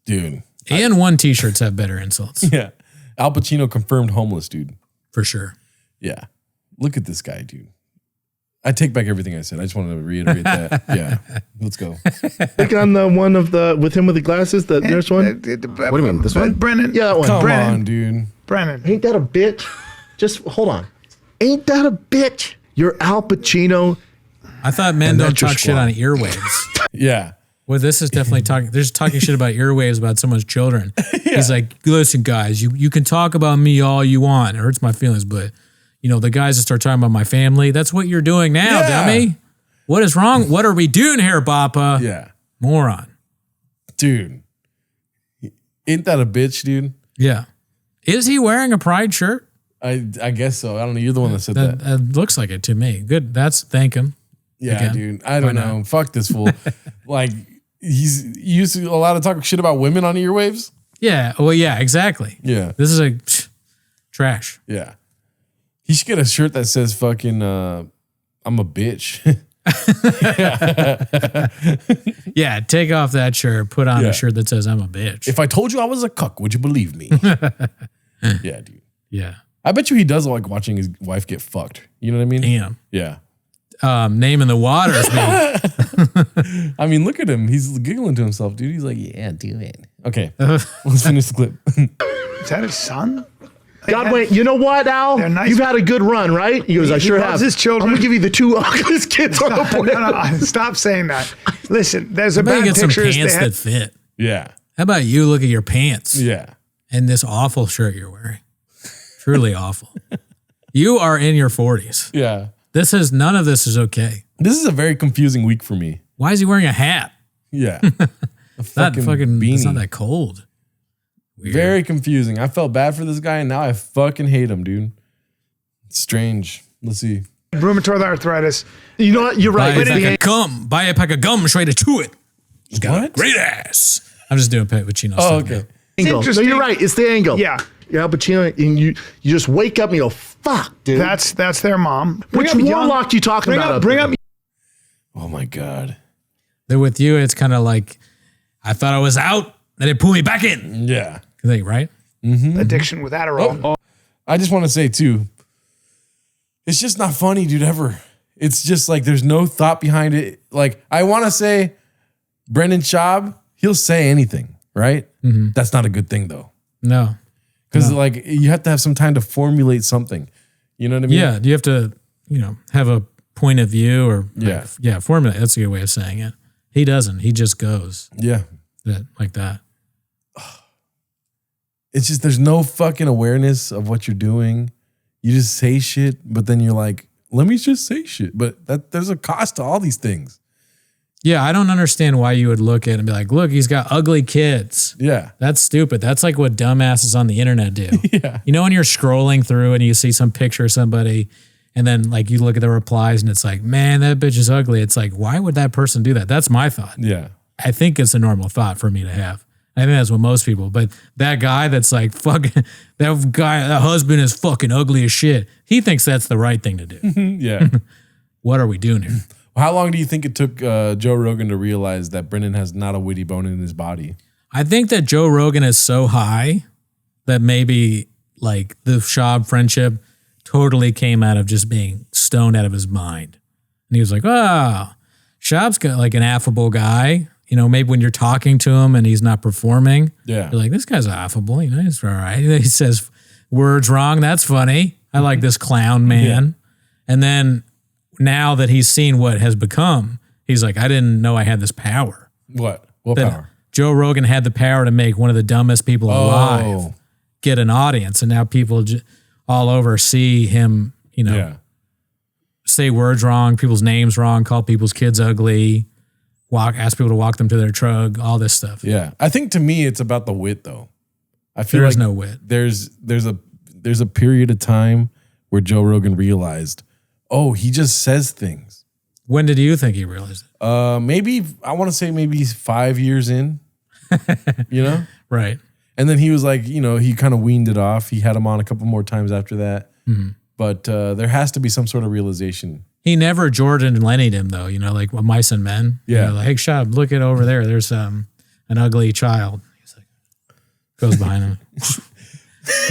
Dude. And one t-shirts have better insults. Yeah. Al Pacino confirmed homeless, dude. For sure. Yeah. Look at this guy, dude. I take back everything I said. I just wanted to reiterate that. Yeah. Let's go. Click on the one with him with the glasses, the nurse one. What do you mean? This one? Brennan. Yeah, that one. Come Brennan. on, dude. Brennan. Ain't that a bitch? Just hold on. Ain't that a bitch? You're Al Pacino. I thought men And don't that's your talk shit squad. on earwaves. Yeah. Well, this is definitely talking. There's talking shit about earwaves about someone's children. He's like, listen, guys, you can talk about me all you want. It hurts my feelings, but the guys that start talking about my family, that's what you're doing now, dummy. What is wrong? What are we doing here, Bappa? Yeah. Moron. Dude. Ain't that a bitch, dude? Yeah. Is he wearing a pride shirt? I guess so. I don't know. You're the one that said that. That looks like it to me. Good. Thank him. Yeah, Again. dude. I don't Why know. not? Fuck this fool. Like, he's used to a lot of talk shit about women on earwaves. Yeah. Well, yeah, exactly. Yeah. This is trash. Yeah. He should get a shirt that says fucking, I'm a bitch. Yeah, take off that shirt, put on a shirt that says I'm a bitch. If I told you I was a cuck, would you believe me? Yeah, dude. Yeah. I bet you he does like watching his wife get fucked. You know what I mean? Damn. Yeah. Name in the waters, man. I mean, look at him. He's giggling to himself, dude. He's like, yeah, do it. Okay. Let's finish the clip. Is that his son? God, wait, you know what, Al? nice. You've had a good run, right? He goes, I He sure loves have. his children. I'm going to give you the two ugliest kids on the planet. No, stop saying that. Listen, there's a How about you bad get some pictures. pants that fit? Yeah. How about you look at your pants? Yeah. And this awful shirt you're wearing. Truly awful. You are in your 40s. Yeah. None of this is okay. This is a very confusing week for me. Why is he wearing a hat? Yeah. It's not fucking beanie. It's not that cold. Weird. Very confusing. I felt bad for this guy and now I fucking hate him, dude. It's strange. Let's see. Rheumatoid arthritis. You know what? You're right. Buy a pack of gum straight to it. He's got What? a great ass. I'm just doing Pacino Oh, stuff. okay. Angle. No, you're right. It's the angle. Yeah. You're Al Pacino, and you just wake up and you go, fuck, dude. That's their mom. Which warlock you talking about? Bring up. Oh my God. Then with you, it's kind of like, I thought I was out, then it pulled me back in. Yeah. Right? Addiction with Adderall. Oh, I just want to say too, it's just not funny, dude, ever. It's just like there's no thought behind it. Like, I want to say Brendan Schaub, he'll say anything, right? Mm-hmm. That's not a good thing though. No. Because like you have to have some time to formulate something. You know what I mean? Yeah. You have to, have a point of view or Yeah. formulate. That's a good way of saying it. He doesn't. He just goes Yeah. like that. It's just there's no fucking awareness of what you're doing. You just say shit, but then you're like, let me just say shit. But there's a cost to all these things. Yeah, I don't understand why you would look at it and be like, look, he's got ugly kids. Yeah. That's stupid. That's like what dumbasses on the internet do. Yeah. You know, when you're scrolling through and you see some picture of somebody and then like you look at the replies and it's like, man, that bitch is ugly. It's like, why would that person do that? That's my thought. Yeah. I think it's a normal thought for me to have. I think that's what most people, but that guy that's like, fucking, that husband is fucking ugly as shit. He thinks that's the right thing to do. Yeah. What are we doing here? How long do you think it took Joe Rogan to realize that Brendan has not a witty bone in his body? I think that Joe Rogan is so high that maybe like the Schaub friendship totally came out of just being stoned out of his mind. And he was like, oh, Schaub's got like an affable guy. You know, maybe when you're talking to him and he's not performing, Yeah. you're like, this guy's affable. You know, he's all right. He says words wrong. That's funny. I like this clown man. And then now that he's seen what has become, he's like, I didn't know I had this power. What? What That power? Joe Rogan had the power to make one of the dumbest people alive get an audience. And now people all over see him, you know. Yeah. say words wrong, people's names wrong, call people's kids ugly, ask people to walk them to their truck, all this stuff. Yeah. I think to me, it's about the wit though. I feel There's like no wit. There's a period of time where Joe Rogan realized, oh, he just says things. When did you think he realized it? Maybe, I want to say maybe 5 years in, you know? Right. And then he was like, you know, he kind of weaned it off. He had him on a couple more times after that. Mm-hmm. But there has to be some sort of realization. He never Jordan Lenny'd him though, you know, like Mice and Men. Yeah. You know, like, hey, Schaub, look at over there. There's an ugly child. He's like, goes behind him.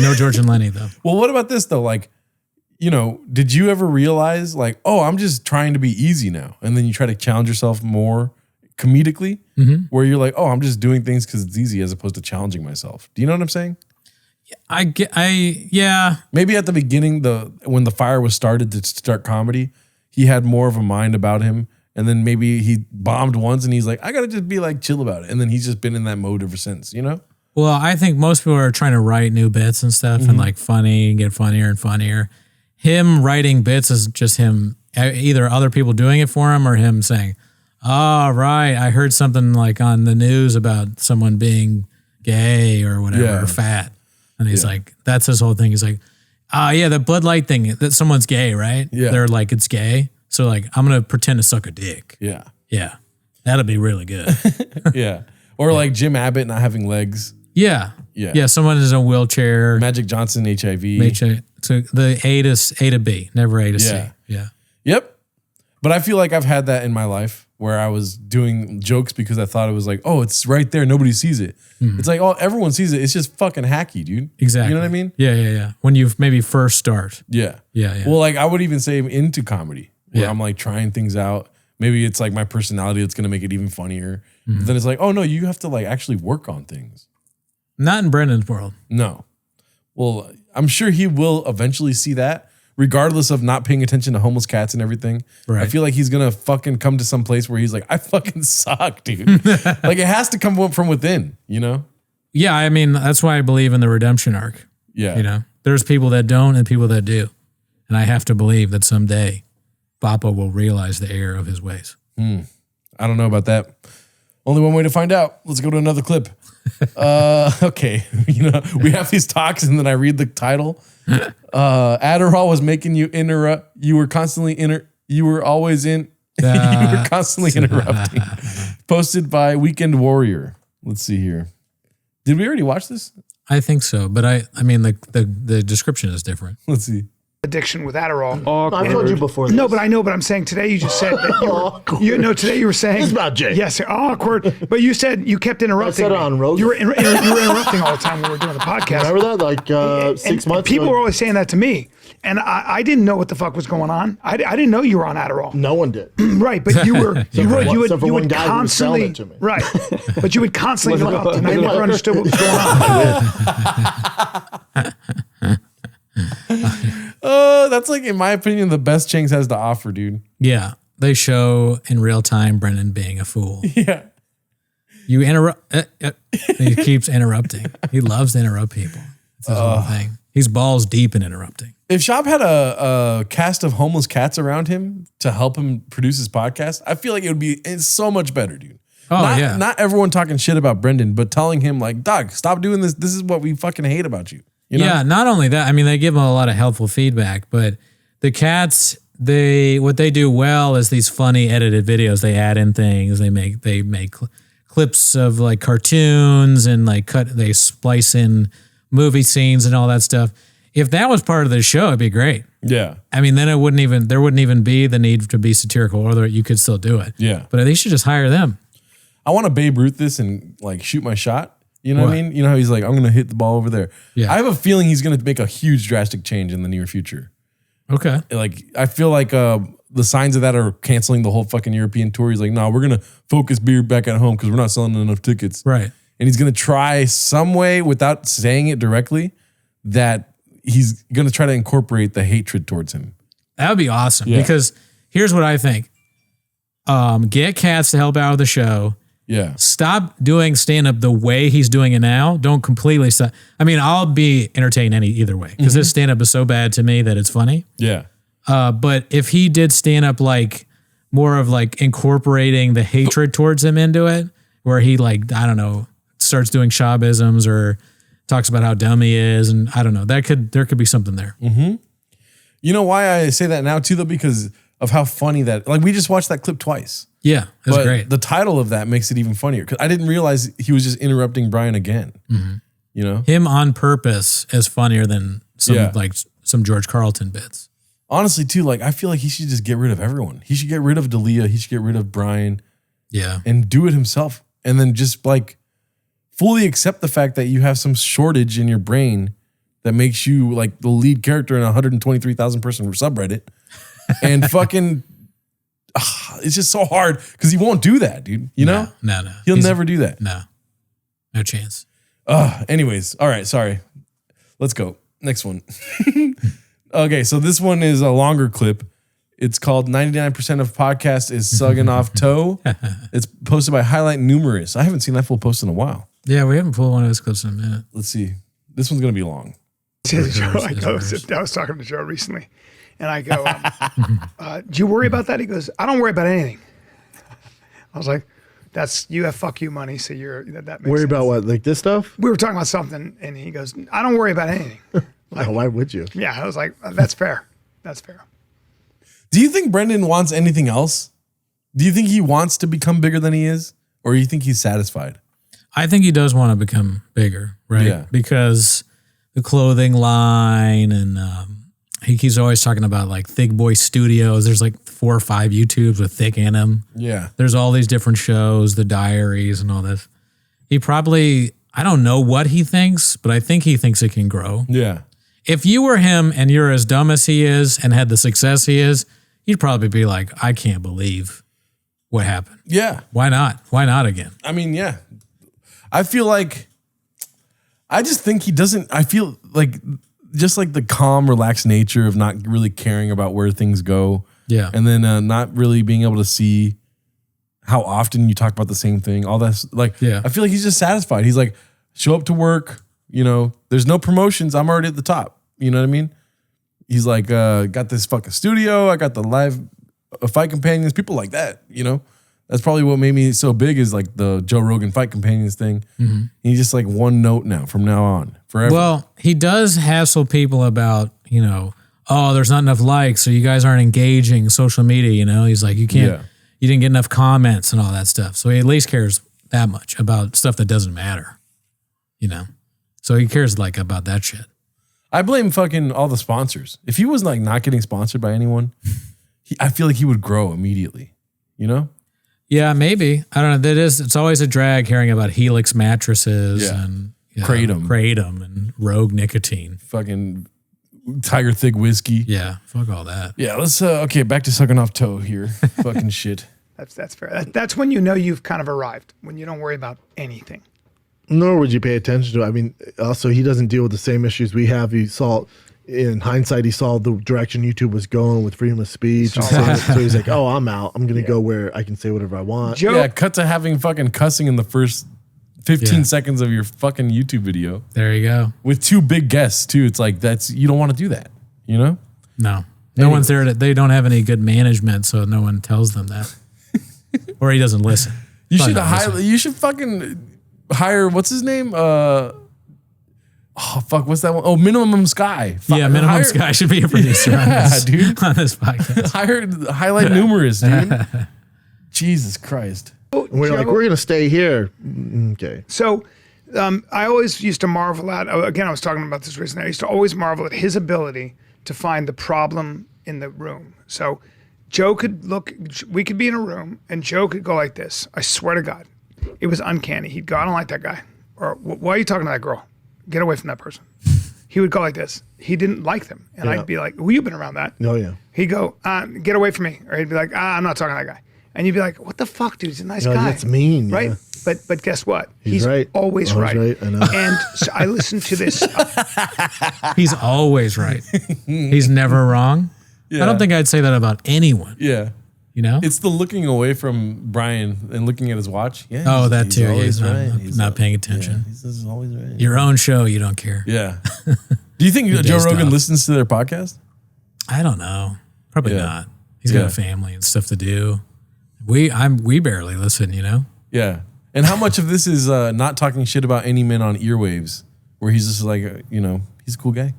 No Jordan Lenny though. Well, what about this though? Like, you know, did you ever realize like, oh, I'm just trying to be easy now. And then you try to challenge yourself more comedically where you're like, oh, I'm just doing things because it's easy as opposed to challenging myself. Do you know what I'm saying? Yeah. Maybe at the beginning, when the fire was started to start comedy, he had more of a mind about him. And then maybe he bombed once and he's like, I got to just be like chill about it. And then he's just been in that mode ever since, you know? Well, I think most people are trying to write new bits and stuff and like funny and get funnier and funnier. Him writing bits is just him, either other people doing it for him or him saying, oh, right, I heard something like on the news about someone being gay or whatever, or fat. And he's like, that's his whole thing. He's like, yeah, the Bud Light thing, that someone's gay, right? Yeah. They're like, it's gay. So like, I'm going to pretend to suck a dick. Yeah. Yeah. That'll be really good. Yeah. Or like Jim Abbott not having legs. Yeah. Yeah. Yeah. Someone is in a wheelchair. Magic Johnson, HIV. So the A to B, never A to C. Yeah. Yep. But I feel like I've had that in my life where I was doing jokes because I thought it was like, oh, it's right there. Nobody sees it. It's like, oh, everyone sees it. It's just fucking hacky, dude. Exactly. You know what I mean? Yeah. When you maybe first start. Yeah. Yeah. Well, like I would even say into comedy where I'm like trying things out. Maybe it's like my personality that's going to make it even funnier. But then it's like, oh no, you have to like actually work on things. Not in Brendan's world. No. Well, I'm sure he will eventually see that, regardless of not paying attention to homeless cats and everything. Right. I feel like he's going to fucking come to some place where he's like, I fucking suck, dude. Like it has to come from within, you know? Yeah, I mean, that's why I believe in the redemption arc. Yeah. You know, there's people that don't and people that do. And I have to believe that someday Bappa will realize the error of his ways. I don't know about that. Only one way to find out. Let's go to another clip. Okay. You know, we have these talks and then I read the title. Adderall was making you interrupt. You were constantly you were always in. You were constantly interrupting. Posted by Weekend Warrior. Let's see here. Did we already watch this? I think so, but I mean the description is different. Let's see. Addiction with Adderall. I've told you before. No, but I know. But I'm saying today you just said that you know today you were saying This is about Jay. Yes, awkward. But you said you kept interrupting. I said it me. on Rogan. You were interrupting all the time when we were doing the podcast. Remember that? Like 6 months People ago? were always saying that to me, and I didn't know what the fuck was going on. I didn't know you were on Adderall. No one did. Right, but you were you Except for one would guy who was selling constantly it to me. right, but you would constantly interrupt, and I never understood what was going on. That's like, in my opinion, the best Chang's has to offer, dude. Yeah, they show in real time Brendan being a fool. Yeah. You interrupt. He keeps interrupting. He loves to interrupt people. It's his whole thing. He's balls deep in interrupting. If Schaub had a cast of homeless cats around him to help him produce his podcast, I feel like it's so much better, dude. Oh, Not everyone talking shit about Brendan, but telling him like, dog, stop doing this. This is what we fucking hate about you. You know? Yeah, not only that, I mean, they give him a lot of helpful feedback, but the cats, what they do well is these funny edited videos. They add in things. They make clips of like cartoons and like they splice in movie scenes and all that stuff. If that was part of the show, it'd be great. Yeah. I mean, then there wouldn't even be the need to be satirical, or you could still do it. Yeah. But they should just hire them. I want to Babe Ruth this and like shoot my shot. You know what I mean? You know how he's like, I'm going to hit the ball over there. Yeah. I have a feeling he's going to make a huge drastic change in the near future. Okay. Like, I feel like the signs of that are canceling the whole fucking European tour. He's like, no, we're going to focus beer back at home because we're not selling enough tickets. Right. And he's going to try some way without saying it directly that he's going to try to incorporate the hatred towards him. That would be awesome. Yeah. Because here's what I think. Get cats to help out with the show. Yeah. Stop doing stand-up the way he's doing it now. Don't completely stop. I mean, I'll be entertained either way because this stand-up is so bad to me that it's funny. Yeah. But if he did stand up like more of like incorporating the hatred towards him into it, where he like, I don't know, starts doing Schaubisms or talks about how dumb he is, and I don't know, there could be something there. Mm-hmm. You know why I say that now too, though? Because of how funny that, like, we just watched that clip twice. Yeah, that's great. The title of that makes it even funnier because I didn't realize he was just interrupting Brian again. Mm-hmm. You know, him on purpose is funnier than some George Carlton bits. Honestly, too, like I feel like he should just get rid of everyone. He should get rid of D'Elia. He should get rid of Brian. Yeah, and do it himself, and then just like fully accept the fact that you have some shortage in your brain that makes you like the lead character in a 123,000 person subreddit, and fucking. It's just so hard because he won't do that, dude. You know? No. He'll never do that. No chance. Anyways, all right, sorry. Let's go. Next one. Okay, so this one is a longer clip. It's called 99% of podcast is sucking off toe. It's posted by Highlight Numerous. I haven't seen that full post in a while. Yeah, we haven't pulled one of those clips in a minute. Let's see. This one's going to be long. I was talking to Joe recently, and I go, do you worry about that? He goes, I don't worry about anything. I was like, you have fuck you money, so that makes worry sense. about what, like this stuff? We were talking about something, and he goes, I don't worry about anything. Like, why would you? Yeah, I was like, that's fair. That's fair. Do you think Brendan wants anything else? Do you think he wants to become bigger than he is? Or do you think he's satisfied? I think he does want to become bigger, right? Yeah. Because the clothing line and he's always talking about like Thick Boy Studios. There's like 4 or 5 YouTubes with Thick in them. Yeah. There's all these different shows, the diaries and all this. He probably, I don't know what he thinks, but I think he thinks it can grow. Yeah. If you were him and you're as dumb as he is and had the success he is, you'd probably be like, I can't believe what happened. Yeah. Why not? Why not again? I mean, yeah. I feel like, I just think he doesn't, I feel like just like the calm, relaxed nature of not really caring about where things go. Yeah. And then not really being able to see how often you talk about the same thing. All that's like, yeah. I feel like he's just satisfied. He's like, show up to work, you know, there's no promotions. I'm already at the top. You know what I mean? He's like, got this fucking studio. I got the live fight companions, people like that, you know? That's probably what made me so big is like the Joe Rogan fight companions thing. Mm-hmm. He's just like one note now from now on forever. Well, he does hassle people about, you know, oh, there's not enough likes, so you guys aren't engaging social media, you know? He's like, you didn't get enough comments and all that stuff. So he at least cares that much about stuff that doesn't matter, you know? So he cares like about that shit. I blame fucking all the sponsors. If he was like not getting sponsored by anyone, I feel like he would grow immediately, you know? Yeah, maybe. I don't know. It's always a drag hearing about Helix mattresses and Kratom and Rogue nicotine. Fucking Tiger Thick whiskey. Yeah, fuck all that. Yeah, let's okay, back to sucking off toe here. Fucking shit. That's fair. That's when you know you've kind of arrived, when you don't worry about anything. Nor would you pay attention to it. I mean, also, he doesn't deal with the same issues we have. He saw, in hindsight, he saw the direction YouTube was going with freedom of speech. So he's like, oh, I'm out. I'm going to go where I can say whatever I want. Yeah, cut to having fucking cussing in the first 15 seconds of your fucking YouTube video. There you go. With 2 big guests, too. It's like, you don't want to do that, you know? No. No one's there. They don't have any good management, so no one tells them that. Or he doesn't listen. You should fucking hire, what's his name? What's that one? Oh, Minimum Sky. Minimum Sky should be a producer on this, dude. On this podcast. Highlight Numerous, dude. Jesus Christ. We're like, we're going to stay here. Okay. So I always used to marvel at, again, I was talking about this recently, I used to always marvel at his ability to find the problem in the room. So Joe could we could be in a room and Joe could go like this. I swear to God. It was uncanny. He'd go, I don't like that guy. Or, why are you talking to that girl? Get away from that person. He would go like this. He didn't like them. And I'd be like, well, you've been around that. Oh, yeah. He'd go, get away from me. Or he'd be like, I'm not talking to that guy. And you'd be like, what the fuck, dude? He's a nice guy. That's mean. Right? Yeah. But guess what? He's right. Always right. I know. And so I listened to this. He's always right. He's never wrong. Yeah. I don't think I'd say that about anyone. Yeah. You know? It's the looking away from Brian and looking at his watch. Yeah. Oh, that too. He's He's not paying attention. Yeah, he's always right. Your own show, you don't care. Yeah. Do you think Joe Rogan listens to their podcast? I don't know. Probably not. He's got a family and stuff to do. We barely listen, you know? Yeah. And how much of this is not talking shit about any men on earwaves, where he's just like, you know, he's a cool guy.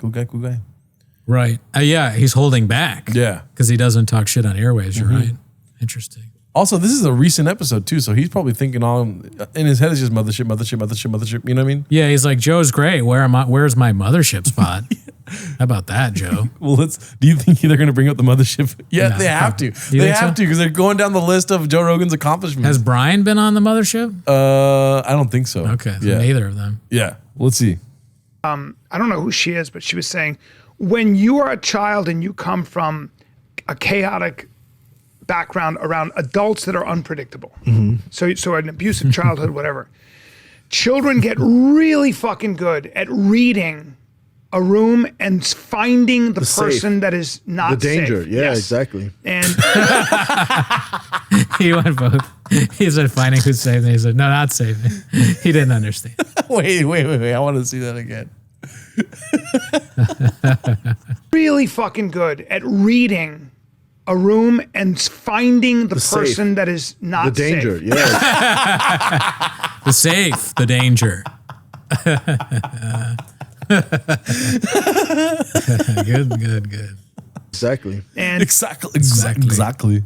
Right. Yeah, he's holding back. Yeah. Because he doesn't talk shit on airwaves, you're right. Interesting. Also, this is a recent episode too, so he's probably thinking all in his head is just mothership. You know what I mean? Yeah, he's like, Joe's great. Where's my mothership spot? How about that, Joe? Well, do you think they're going to bring up the mothership? Yeah, No. they have to. You They think have so? to because they're going down the list of Joe Rogan's accomplishments. Has Brian been on the mothership? I don't think so. Okay, so neither of them. Yeah, let's see. I don't know who she is, but she was saying, when you are a child and you come from a chaotic background around adults that are unpredictable, so an abusive childhood, whatever, children get really fucking good at reading a room and finding the person that is not the danger. safe. Yeah, Yes. exactly. And He went both. He said finding who's safe, and he said, no, not safe. He didn't understand. Wait. I want to see that again. really fucking good at reading a room and finding the person that is not the danger. safe. Yeah. The safe, the danger. Good. Exactly. And Exactly.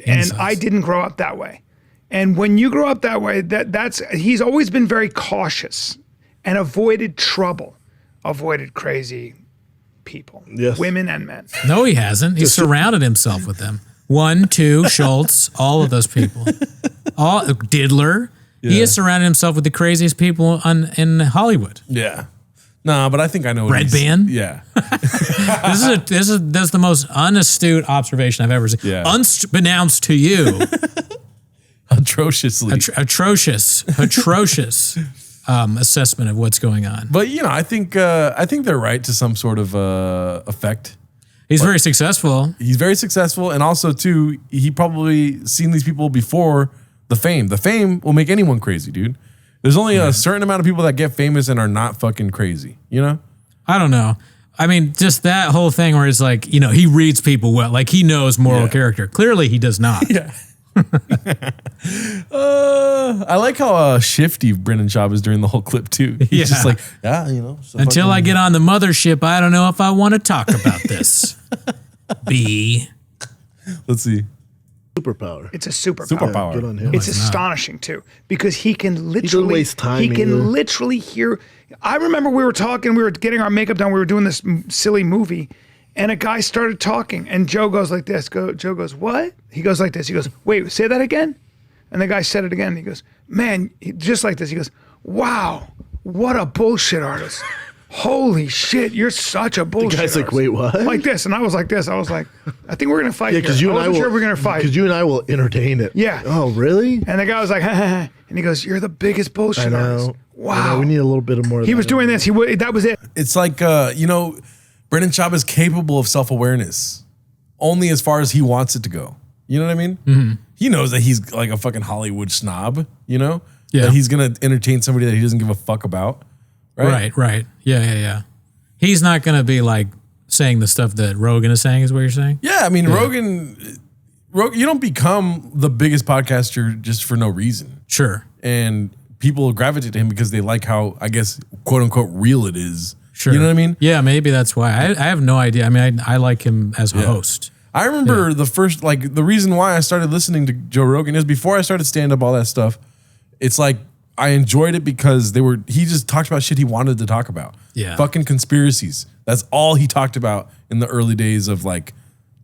And I didn't grow up that way. And when you grow up that way, that's he's always been very cautious and avoided trouble, avoided crazy people, women and men. No, he hasn't. He's surrounded himself with them. 1, 2, Schultz, all of those people. All Diddler. He has surrounded himself with the craziest people in Hollywood. Yeah. Nah, but I think I know what Red Band? Yeah. This is the most unastute observation I've ever seen. Yeah. Unbeknownst to you. Atrociously. Atrocious assessment of what's going on. But you know, I think they're right to some sort of effect. He's very successful. He's very successful, and also too, he probably seen these people before the fame. The fame will make anyone crazy, dude. There's only a certain amount of people that get famous and are not fucking crazy. You know? I don't know. I mean, just that whole thing where it's like, you know, he reads people well, like he knows moral character. Clearly, he does not. Yeah. I like how shifty Brendan Schaub is during the whole clip too. He's just like, you know. So Until I get on the mothership, I don't know if I want to talk about this. B. Let's see. Superpower. It's a superpower. Superpower. Good on him. It's astonishing too, because he can literally doesn't waste time he can either. literally hear. I remember we were talking, we were getting our makeup done, we were doing this silly movie, and a guy started talking, and Joe goes like this. Joe goes, what? He goes like this. He goes, wait, say that again. And the guy said it again. He goes, man, just like this. He goes, wow, what a bullshit artist. Holy shit, you're such a bullshit guy's like, artist. wait, what? Like this. And I was like this. I was like, I think we're going to fight Yeah, here. because you and I wasn't will. sure we're going to fight. Because you and I will entertain it. Yeah. Oh, really? And the guy was like, and he goes, you're the biggest bullshit I artist. know. Wow. I know, we need a little bit of more. He was doing this. That was it. It's like you know, Brendan Schaub is capable of self-awareness, only as far as he wants it to go. You know what I mean? Mm-hmm. He knows that he's like a fucking Hollywood snob. You know, Yeah. that he's gonna entertain somebody that he doesn't give a fuck about. Right. Yeah. He's not going to be like saying the stuff that Rogan is saying, is what you're saying? Yeah, I mean, Rogan, you don't become the biggest podcaster just for no reason. Sure. And people gravitate to him because they like how, I guess, quote unquote, real it is. Sure. You know what I mean? Yeah, maybe that's why. I have no idea. I mean, I like him as a host. I remember the first, like, the reason why I started listening to Joe Rogan is before I started stand up, all that stuff. It's like, I enjoyed it because he just talked about shit he wanted to talk about. Yeah. Fucking conspiracies. That's all he talked about in the early days of like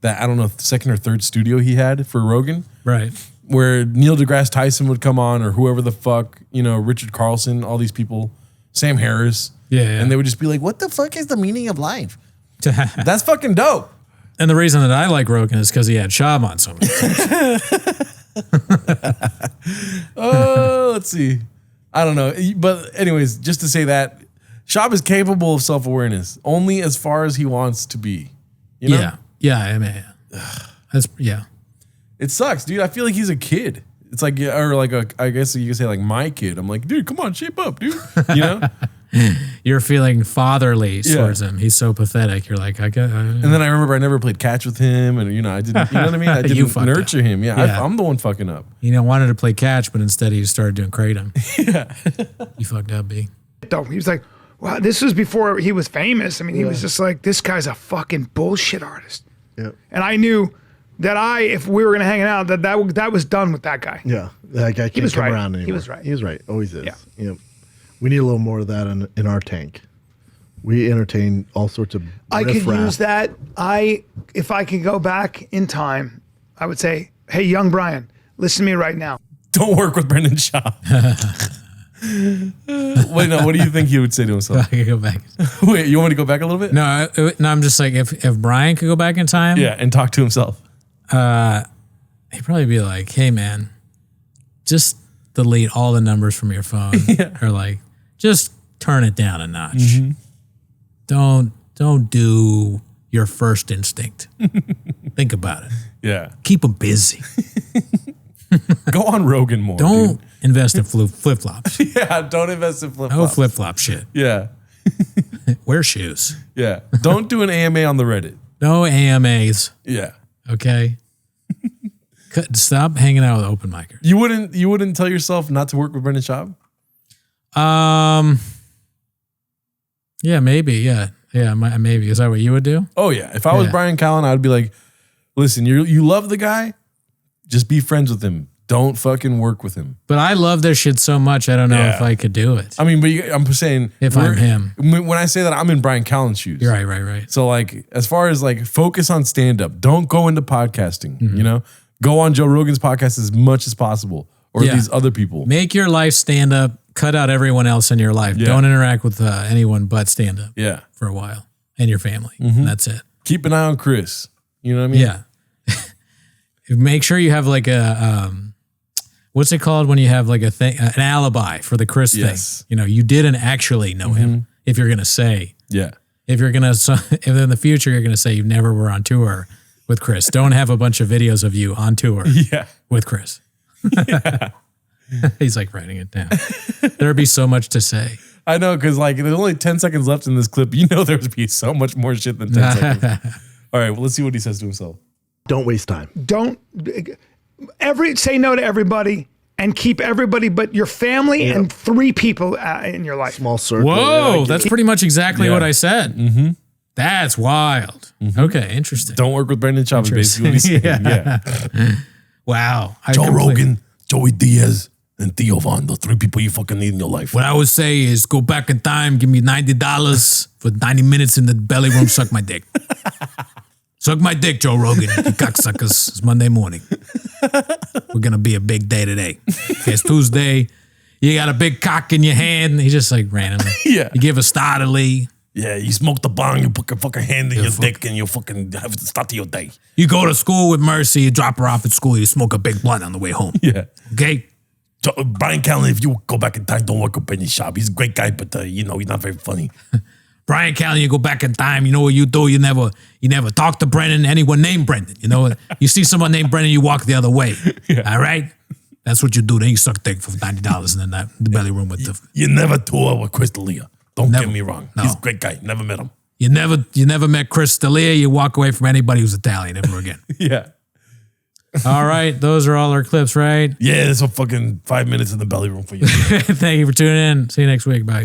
that, I don't know, second or third studio he had for Rogan. Right. Where Neil deGrasse Tyson would come on or whoever the fuck, you know, Richard Carlson, all these people, Sam Harris. Yeah. And they would just be like, what the fuck is the meaning of life? That's fucking dope. And the reason that I like Rogan is because he had Schaub on so many. Let's see. I don't know. But anyways, just to say that Schaub is capable of self-awareness only as far as he wants to be. You know? Yeah. I mean, It sucks, dude. I feel like he's a kid. It's like, or like I guess you could say like my kid. I'm like, dude, come on, shape up, dude. You know? You're feeling fatherly towards him. He's so pathetic. You're like, And then I remember I never played catch with him, and I didn't. You know what I mean? I didn't nurture him. Yeah. I'm the one fucking up. Wanted to play catch, but instead he started doing kratom. You fucked up, B. He was like, wow, this was before he was famous. I mean, he was just like, this guy's a fucking bullshit artist. Yeah. And I knew that if we were going to hang out, that was done with that guy. Yeah. That guy can't come around anymore. He was right. He was right. Always is. Yeah. You know, we need a little more of that in our tank. We entertain all sorts of I could riff-raff. use that. If I could go back in time, I would say, hey, young Brian, listen to me right now. Don't work with Brendan Schaub. Wait, no. What do you think he would say to himself? I could go back. Wait, you want me to go back a little bit? No, I'm just like, if Brian could go back in time, and talk to himself, he'd probably be like, "Hey, man, just delete all the numbers from your phone, or like, just turn it down a notch. Mm-hmm. Don't do your first instinct. Think about it. Yeah, keep them busy. Go on Rogan more. Don't invest in flip flops. Yeah, don't invest in flip flops. No flip flop shit. Yeah, wear shoes. Yeah, don't do an AMA on the Reddit. No AMAs. Yeah. Okay. Stop hanging out with open micers. You wouldn't tell yourself not to work with Brendan Schaub? Yeah, maybe. Yeah, maybe. Is that what you would do? Oh yeah. If I was Brian Callen, I would be like, listen, you love the guy, just be friends with him. Don't fucking work with him. But I love this shit so much, I don't know if I could do it. I mean, but I'm saying if I'm him. When I say that, I'm in Brian Callen's shoes. You're right. So like, as far as like, focus on stand up. Don't go into podcasting. Mm-hmm. You know, go on Joe Rogan's podcast as much as possible, or these other people. Make your life stand up. Cut out everyone else in your life. Yeah. Don't interact with anyone but stand up. Yeah, for a while, and your family. Mm-hmm. And that's it. Keep an eye on Chris. You know what I mean? Yeah. Make sure you have like a what's it called when you have like an alibi for the Chris thing. You know, you didn't actually know him. If you're gonna say, if in the future you're gonna say you never were on tour with Chris, don't have a bunch of videos of you on tour. With Chris. He's like writing it down. There'd be so much to say. I know, because like there's only 10 seconds left in this clip. You know, there would be so much more shit than 10 seconds. All right, well, let's see what he says to himself. Don't waste time. Say no to everybody and keep everybody but your family and 3 people in your life. Small circle. Whoa, that's pretty much exactly what I said. Mm-hmm. That's wild. Mm-hmm. Okay, interesting. Don't work with Brendan Schaub, basically what he's saying. Yeah. Wow. Joe Rogan, Joey Diaz, and Theo Von, the 3 people you fucking need in your life. What I would say is go back in time, give me $90 for 90 minutes in the belly room, suck my dick. Suck my dick, Joe Rogan, you cocksuckers. It's Monday morning. We're going to be a big day today. It's Tuesday. You got a big cock in your hand. He just like randomly. Yeah. You give a startily. Yeah, you smoke the bong, you put your fucking hand in your dick, and you fucking have to start your day. You go to school with Mercy, you drop her off at school, you smoke a big blunt on the way home. Yeah. Okay? Brian Callen, if you go back in time, don't work with Brendan Schaub. He's a great guy, but he's not very funny. Brian Callen, you go back in time, you know what you do? You never talk to Brendan, anyone named Brendan. You know, you see someone named Brendan, you walk the other way. Yeah. All right? That's what you do. Then you suck dick for $90 and then the belly room with the... You never tour with Chris D'Elia. Don't get me wrong. No. He's a great guy. Never met him. You never met Chris D'Elia. You walk away from anybody who's Italian ever again. Yeah. All right. Those are all our clips, right? Yeah, that's a fucking 5 minutes in the belly room for you. Thank you for tuning in. See you next week. Bye.